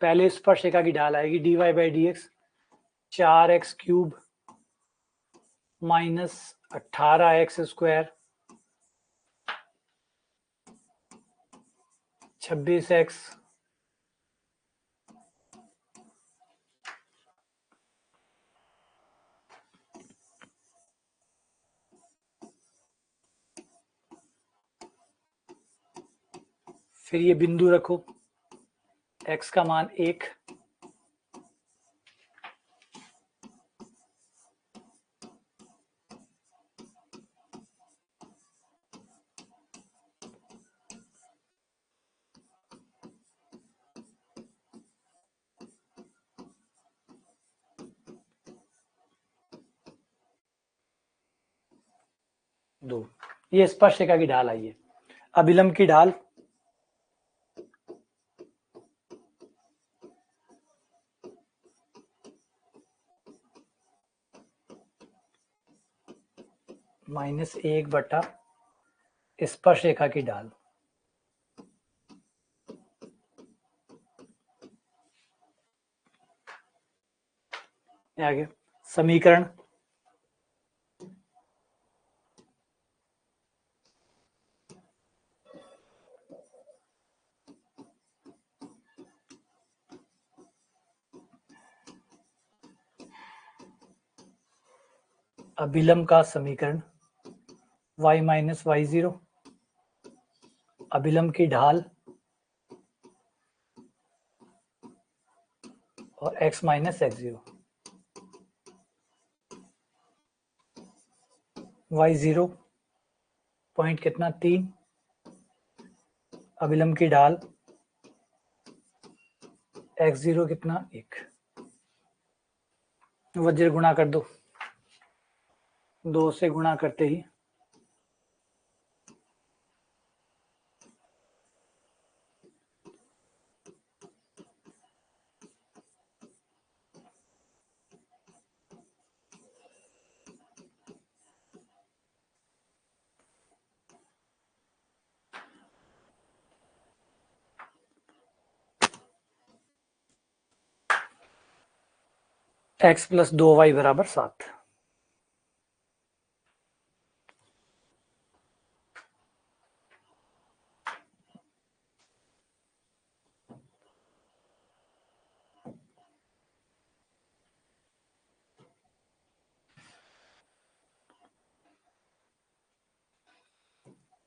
पहले स्पर्शरेखा की ढाल आएगी dy/dx 4x³ minus 18x² 26x फिर ये बिंदु रखो, x का मान 1, दो, ये स्पर्शरेखा की ढाल आई है। अभिलंब की ढाल -1 बटा स्पर्शरेखा की ढाल, आगे समीकरण अभिलंब का समीकरण y माइनस y0 अभिलंब की ढाल और x minus x0, y0 point कितना 3, अभिलंब की ढाल x0 कितना 1, वज्र गुणा कर दो, 2 से गुणा करते ही x प्लस 2y बराबर 7।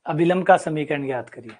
अभिलंब का समीकरण ज्ञात करिए।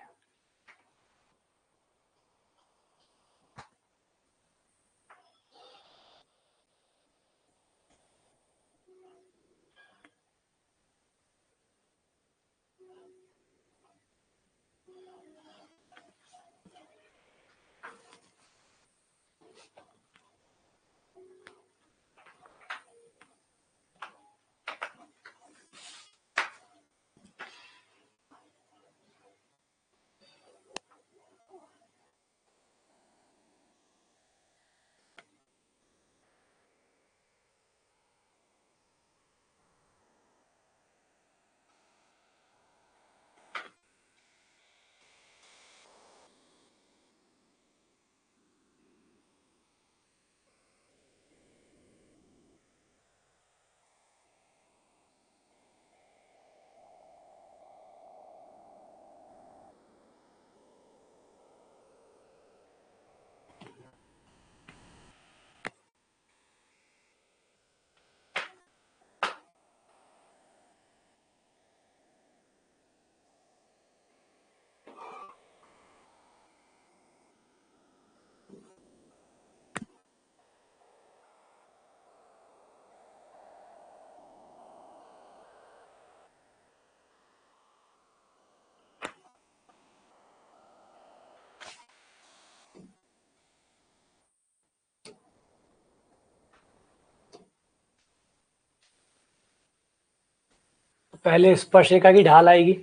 पहले स्पर्शरेखा की ढाल आएगी,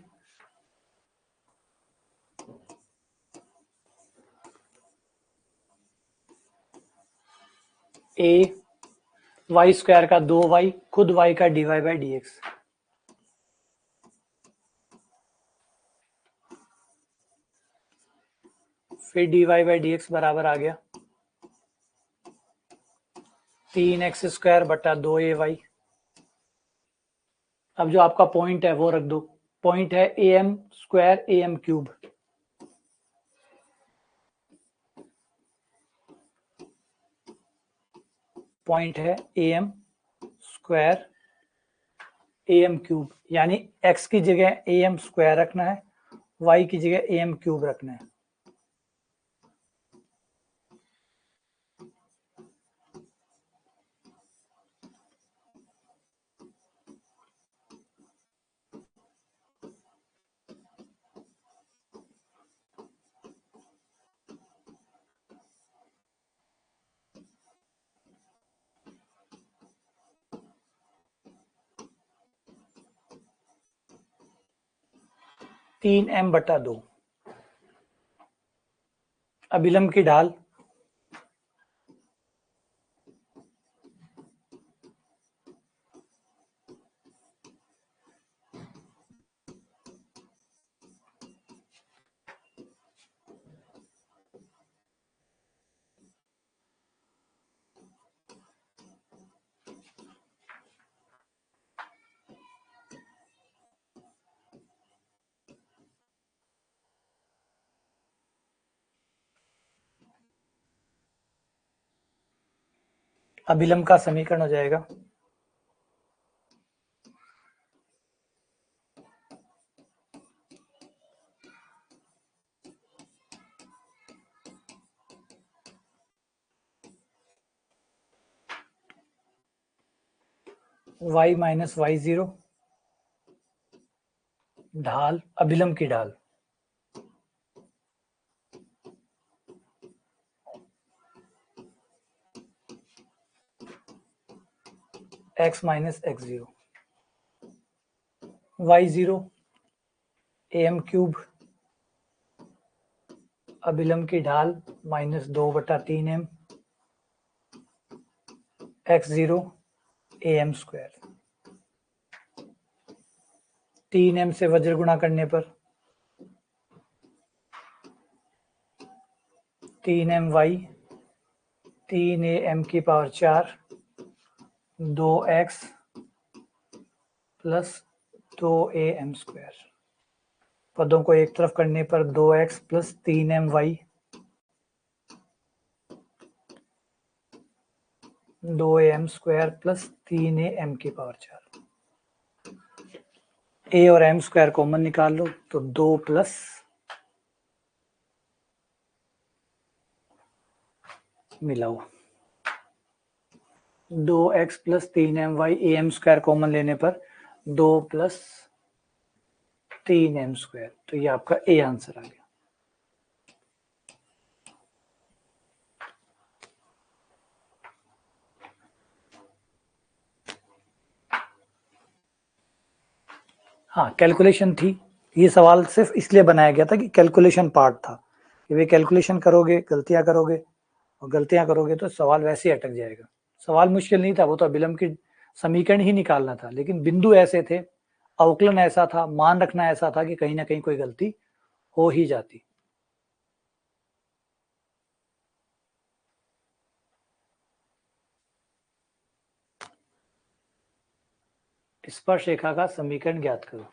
a y² का 2y खुद y का dy/dx फिर dy बाई डी एक्स बराबर आ गया 3x² बटा 2ay। अब जो आपका पॉइंट है वो रख दो, पॉइंट है am² am³। पॉइंट है am² am³, यानी x की जगह am² रखना है, y की जगह am³ रखना है। तीन m बटा 2। अभिलंब की ढाल अभिलंब का समीकरण हो जाएगा y माइनस y0 ढाल अभिलंब की ढाल x minus x0 y0 am³ अभिलंब की ढाल -2/3m x0 am²। 3m से वज्र गुणा करने पर 3my 3am⁴ 2x plus 2am²। पदों को एक तरफ करने पर 2x plus 3my 2am² plus 3am⁴। a और m² कॉमन निकाल लो तो 2 प्लस मिलाओ 2x plus 3my am² common लेने पर 2 प्लस 3m²। तो ये आपका ए आंसर आ गया। हाँ, कैलकुलेशन थी। ये सवाल सिर्फ इसलिए बनाया गया था कि कैलकुलेशन पार्ट था कि वे कैलकुलेशन करोगे, गलतियां करोगे और गलतियां करोगे तो सवाल वैसे ही अटक जाएगा। सवाल मुश्किल नहीं था, वो तो अभिलंब की समीकरण ही निकालना था, लेकिन बिंदु ऐसे थे, अवकलन ऐसा था, मान रखना ऐसा था कि कहीं ना कहीं कोई गलती हो ही जाती। स्पर्श रेखा का समीकरण ज्ञात करो।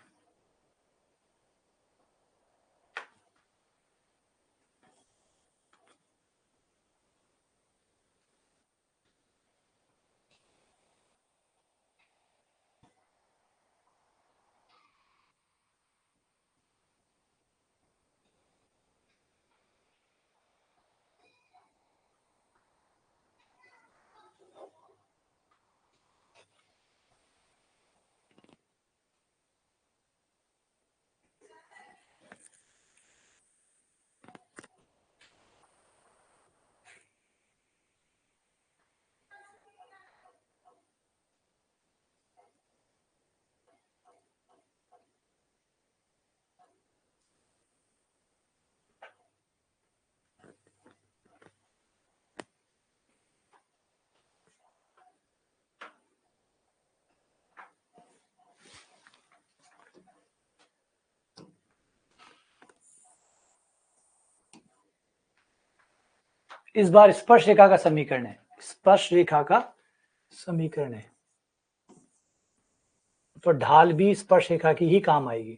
इस बार स्पर्श रेखा का समीकरण है, स्पर्श रेखा का समीकरण है, तो ढाल भी स्पर्श रेखा की ही काम आएगी।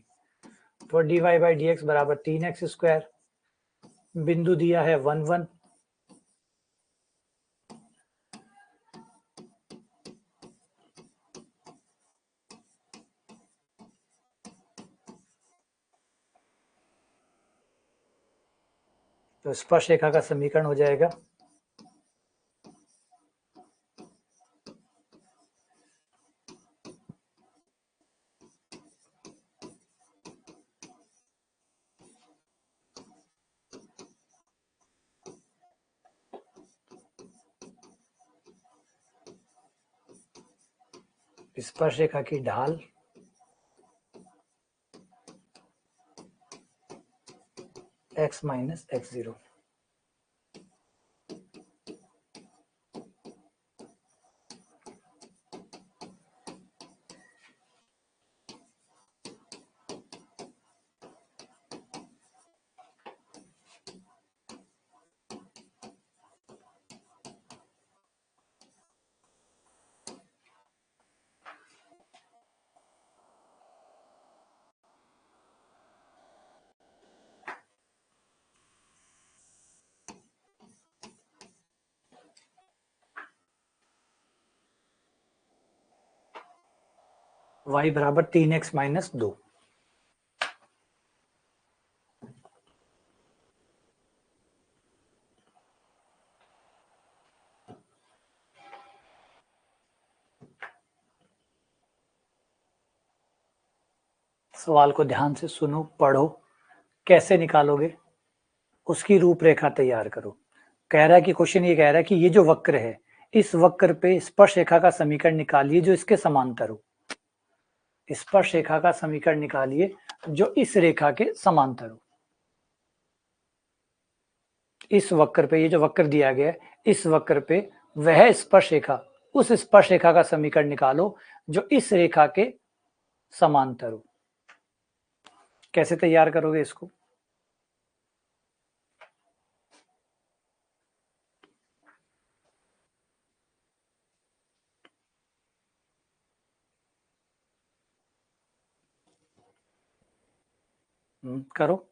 तो dy बाई डी एक्स बराबर 3x स्क्वायर, बिंदु दिया है 1 1, तो स्पर्श रेखा का समीकरण हो जाएगा स्पर्श रेखा की ढाल x माइनस x0। y बराबर 3x माइनस 2। सवाल को ध्यान से सुनो, पढ़ो, कैसे निकालोगे उसकी रूपरेखा तैयार करो। कह रहा है कि क्वेश्चन ये कह रहा है कि ये जो वक्र है, इस वक्र पे स्पर्श रेखा का समीकरण निकालिए जो इसके समांतर हो। स्पर्श रेखा का समीकरण निकालिए जो इस रेखा के समांतर हो। इस वक्र पे, ये जो वक्र दिया गया है, इस वक्र पे वह स्पर्श रेखा, उस स्पर्श रेखा का समीकरण निकालो जो इस रेखा के समांतर हो। कैसे तैयार करोगे इसको? करो।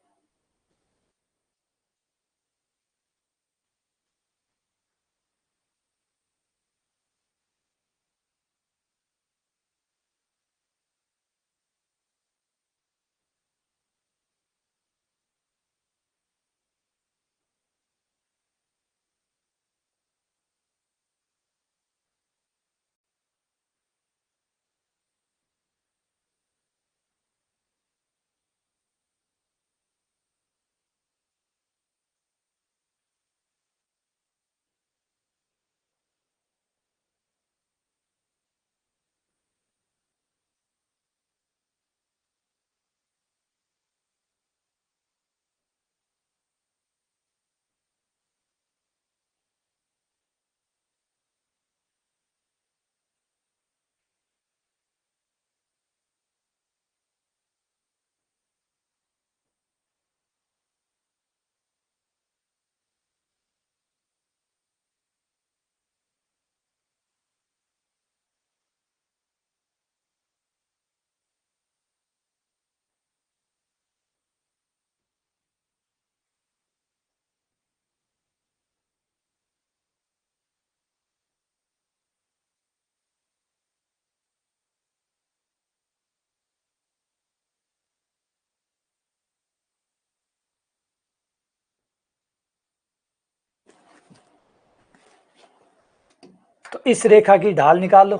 तो इस रेखा की ढाल निकालो।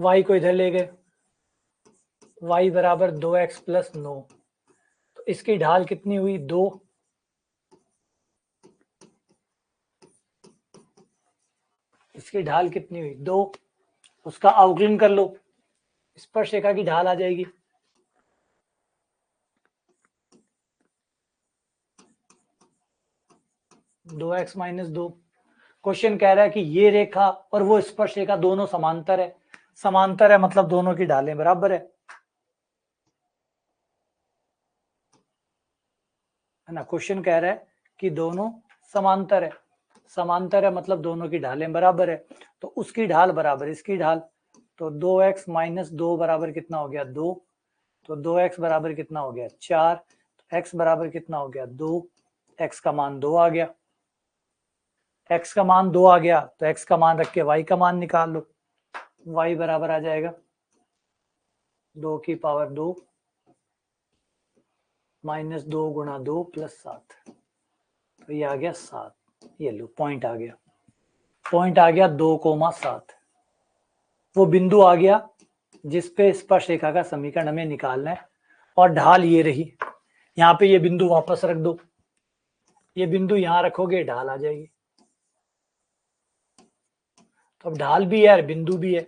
y को इधर ले गए, y बराबर 2x प्लस 9, तो इसकी ढाल कितनी हुई? 2। इसकी ढाल कितनी हुई? 2। उसका अवकलन कर लो, स्पर्श रेखा की ढाल आ जाएगी। दो एक्स माइनस 2। क्वेश्चन कह रहा है कि ये रेखा और वो स्पर्श रेखा दोनों समांतर है। समांतर है मतलब दोनों की ढालें बराबर है। है ना। क्वेश्चन कह रहा है कि दोनों समांतर है, समांतर है मतलब दोनों की ढालें बराबर है, तो उसकी ढाल बराबर इसकी ढाल, तो 2x माइनस 2 बराबर कितना हो गया 2, तो 2x बराबर कितना हो गया 4, तो x बराबर कितना हो गया 2, x का मान 2 आ गया, x का मान 2 आ गया, तो x का मान रख के y का मान निकाल लो, y बराबर आ जाएगा 2 की पावर 2 माइनस 2 गुणा 2 प्लस 7, तो ये आ गया 7, ये लो पॉइंट आ गया, पॉइंट आ गया 2,7, वो बिंदु आ गया जिसपे स्पर्श रेखा का समीकरण हमें निकालना है, और ढाल ये रही, यहाँ पे ये बिंदु वापस रख दो, ये बिंदु यहां रखोगे ढाल आ जाएगी, तो अब ढाल भी है और बिंदु भी है,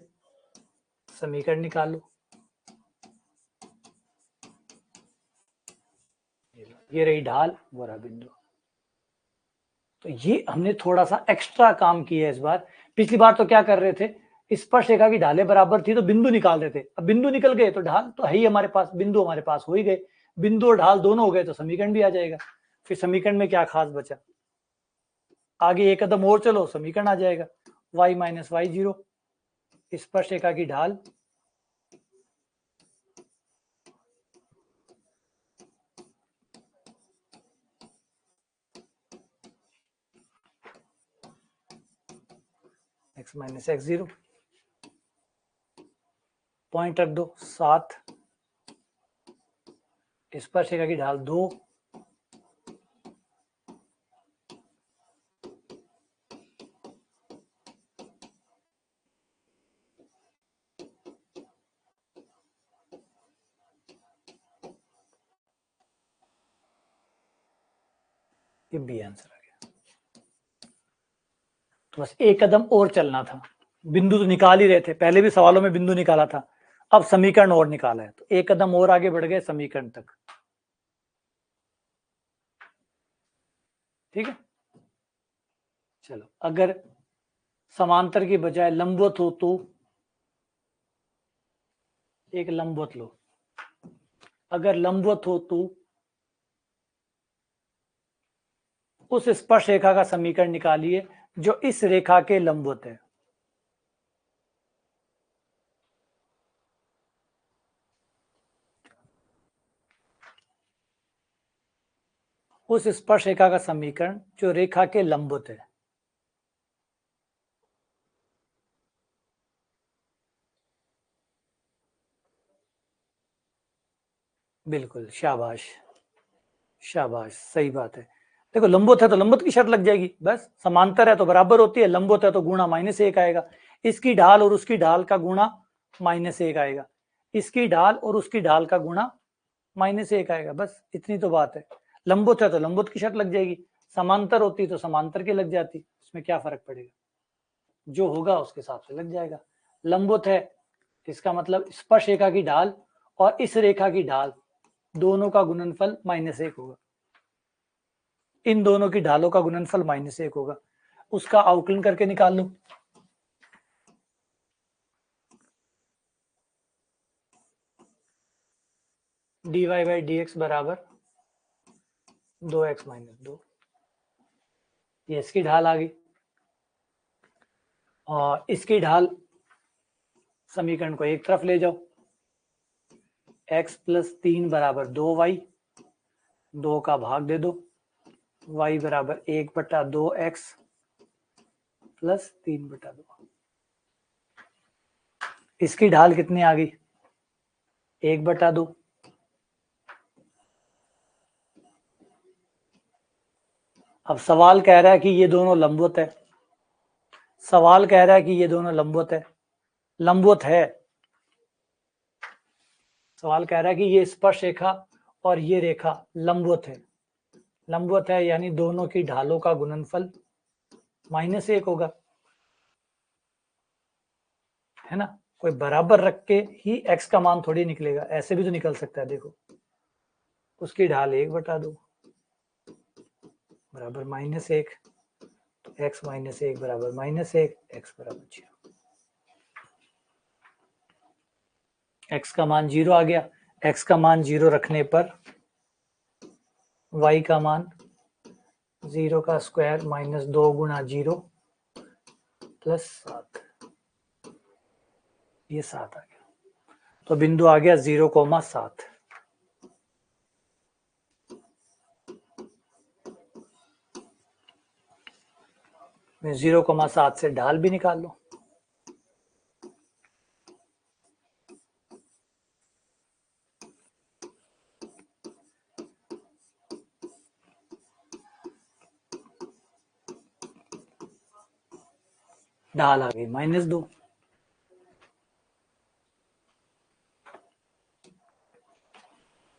समीकरण निकाल लो, ये रही ढाल वो रहा बिंदु। तो ये हमने थोड़ा सा एक्स्ट्रा काम किया है इस बार, पिछली बार तो क्या कर रहे थे, स्पर्श रेखा की ढालें बराबर थी तो बिंदु निकाल रहे थे, अब बिंदु निकल गए तो ढाल तो है ही हमारे पास, बिंदु हमारे पास हो ही गए, बिंदु और ढाल दोनों हो गए तो समीकरण भी आ जाएगा, फिर समीकरण में क्या खास बचा, आगे एक कदम और चलो समीकरण आ जाएगा, y माइनस वाई जीरो, स्पर्श रेखा की ढाल x minus X zero, point रख दो 7, स्पर्श रेखा की ढाल 2, ये बी आंसर आ गया। तो बस एक कदम और चलना था, बिंदु तो निकाल ही रहे थे, पहले भी सवालों में बिंदु निकाला था, अब समीकरण और निकाला है, तो एक कदम और आगे बढ़ गए समीकरण तक, ठीक है। चलो अगर समांतर की बजाय लंबवत हो तो एक लंबवत लो, अगर लंबवत हो तो उस स्पर्श रेखा का समीकरण निकालिए जो इस रेखा के लंबवत है, उस स्पर्श रेखा का समीकरण जो रेखा के लंबवत है, बिल्कुल शाबाश, शाबाश सही बात है। देखो लंबवत है तो लंबवत की शर्त लग जाएगी, बस समांतर है तो बराबर होती है, लंबवत है तो गुणा माइनस 1 आएगा, इसकी ढाल और उसकी ढाल का गुणा माइनस 1 आएगा, इसकी ढाल और उसकी ढाल का गुणा माइनस 1 आएगा, बस इतनी तो बात है। लंबवत है तो लंबवत की शर्त लग जाएगी, समांतर होती तो समांतर की लग जाती, उसमें क्या फर्क पड़ेगा, जो होगा उसके हिसाब से लग जाएगा। लंबवत है इसका मतलब स्पर्श रेखा की ढाल और इस रेखा की ढाल दोनों का गुणनफल -1 होगा, इन दोनों की ढालों का गुणनफल -1 होगा, उसका अवकलन करके निकाल लो, dy बाई डी एक्स बराबर 2x माइनस 2, ये इसकी ढाल आ गई, और इसकी ढाल समीकरण को एक तरफ ले जाओ, x प्लस 3 बराबर 2y, 2 का भाग दे दो, y बराबर 1/2x प्लस 3/2, इसकी ढाल कितनी आ गई 1/2, अब सवाल कह रहा है कि ये दोनों लंबवत है, सवाल कह रहा है कि ये दोनों लंबवत है, लंबवत है, सवाल कह रहा है कि ये स्पर्श रेखा और ये रेखा लंबवत है, लंबवत है यानी दोनों की ढालों का गुणनफल -1 होगा, है ना। कोई बराबर रख के ही x का मान थोड़ी निकलेगा, ऐसे भी तो निकल सकता है, देखो उसकी ढाल 1/2 बराबर -1, तो x -1 बराबर -1, x बराबर 0, x का मान 0 आ गया, x का मान 0 रखने पर y का मान 0 का स्क्वायर माइनस 2 गुना 0 प्लस 7, ये 7 आ गया। तो बिंदु आ गया 0,7। मैं 0,7 से ढाल भी निकाल लो। ढाल आ गई -2।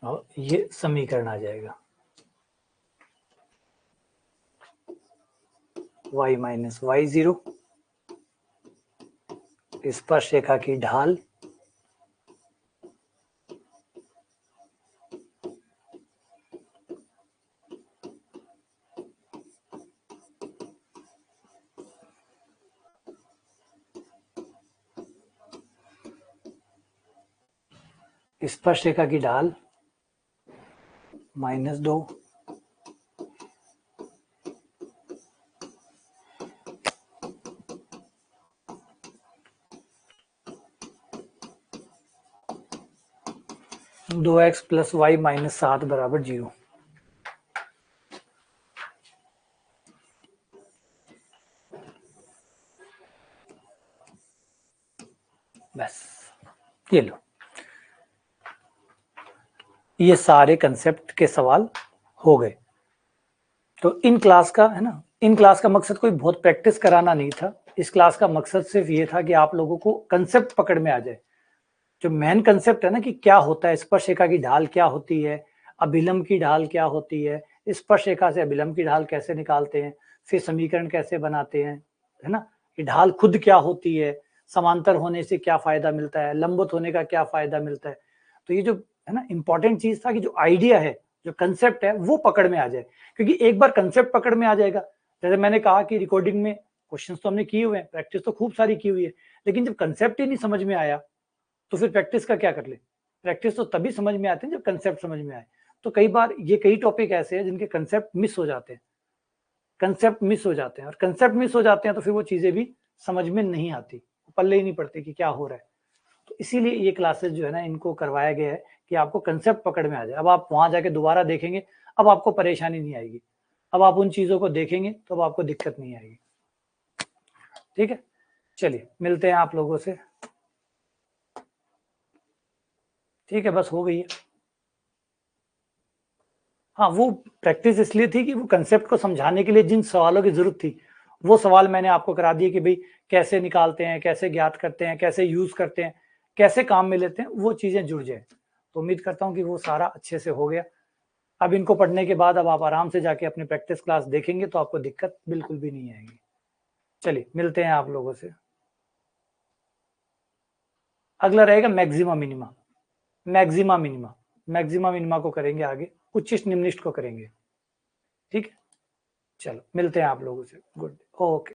और ये समीकरण आ जाएगा y माइनस y0 स्पर्श रेखा की ढाल स्पर्श रेखा की ढाल -2 2x प्लस वाई माइनस 7 बराबर 0। बस ये लो, ये सारे कंसेप्ट के सवाल हो गए। तो इन क्लास का है ना, इन क्लास का मकसद कोई बहुत प्रैक्टिस कराना नहीं था। इस क्लास का मकसद सिर्फ ये था कि आप लोगों को कंसेप्ट पकड़ में आ जाए। जो मेन कंसेप्ट है ना कि क्या होता है, स्पर्श रेखा की ढाल क्या होती है, अभिलंब की ढाल क्या होती है, स्पर्श रेखा से अभिलंब की ढाल कैसे निकालते हैं, फिर समीकरण कैसे बनाते हैं, है ना, कि ढाल खुद क्या होती है, समांतर होने से क्या फायदा मिलता है, लंबवत होने का क्या फायदा मिलता है। तो ये जो है ना इंपॉर्टेंट चीज था कि जो आइडिया है, जो कंसेप्ट है वो पकड़ में आ जाए। क्योंकि एक बार कंसेप्ट पकड़ में आ जाएगा, जैसे मैंने कहा कि रिकॉर्डिंग में क्वेश्चंस तो हमने किए हुए हैं, प्रैक्टिस तो खूब सारी की हुई है, लेकिन जब कंसेप्ट ही नहीं समझ में आया तो फिर प्रैक्टिस का क्या कर ले। प्रैक्टिस तो तभी समझ में आते हैं जब कंसेप्ट समझ में आए। तो कई बार ये कई टॉपिक ऐसे हैं जिनके कंसेप्ट मिस हो जाते हैं, कंसेप्ट मिस हो जाते हैं, और कंसेप्ट मिस हो जाते हैं तो फिर वो चीजें भी समझ में नहीं आती, पल्ले ही नहीं पड़ते कि क्या हो रहा है। तो इसीलिए ये क्लासेस जो है ना इनको करवाया गया है कि आपको कंसेप्ट पकड़ में आ जाए। अब आप वहां जाके दोबारा देखेंगे, अब आपको परेशानी नहीं आएगी। अब आप उन चीजों को देखेंगे तो अब आपको दिक्कत नहीं आएगी। ठीक है, चलिए मिलते हैं आप लोगों से। ठीक है, बस हो गई है। हाँ, वो प्रैक्टिस इसलिए थी कि वो कंसेप्ट को समझाने के लिए जिन सवालों की जरूरत थी वो सवाल मैंने आपको करा दिए कि भाई कैसे निकालते हैं, कैसे ज्ञात करते हैं, कैसे यूज करते हैं, कैसे काम में लेते हैं, वो चीजें जुड़ जाए। तो उम्मीद करता हूँ कि वो सारा अच्छे से हो गया। अब इनको पढ़ने के बाद अब आप आराम से जाके अपनी प्रैक्टिस क्लास देखेंगे तो आपको दिक्कत बिल्कुल भी नहीं आएगी। चलिए मिलते हैं आप लोगों से। अगला रहेगा maxima minima. Maxima minima, maxima minima को करेंगे आगे, उच्चिष्ट निम्निष्ट को करेंगे। ठीक है, चलो मिलते हैं आप लोगों से। Good, okay.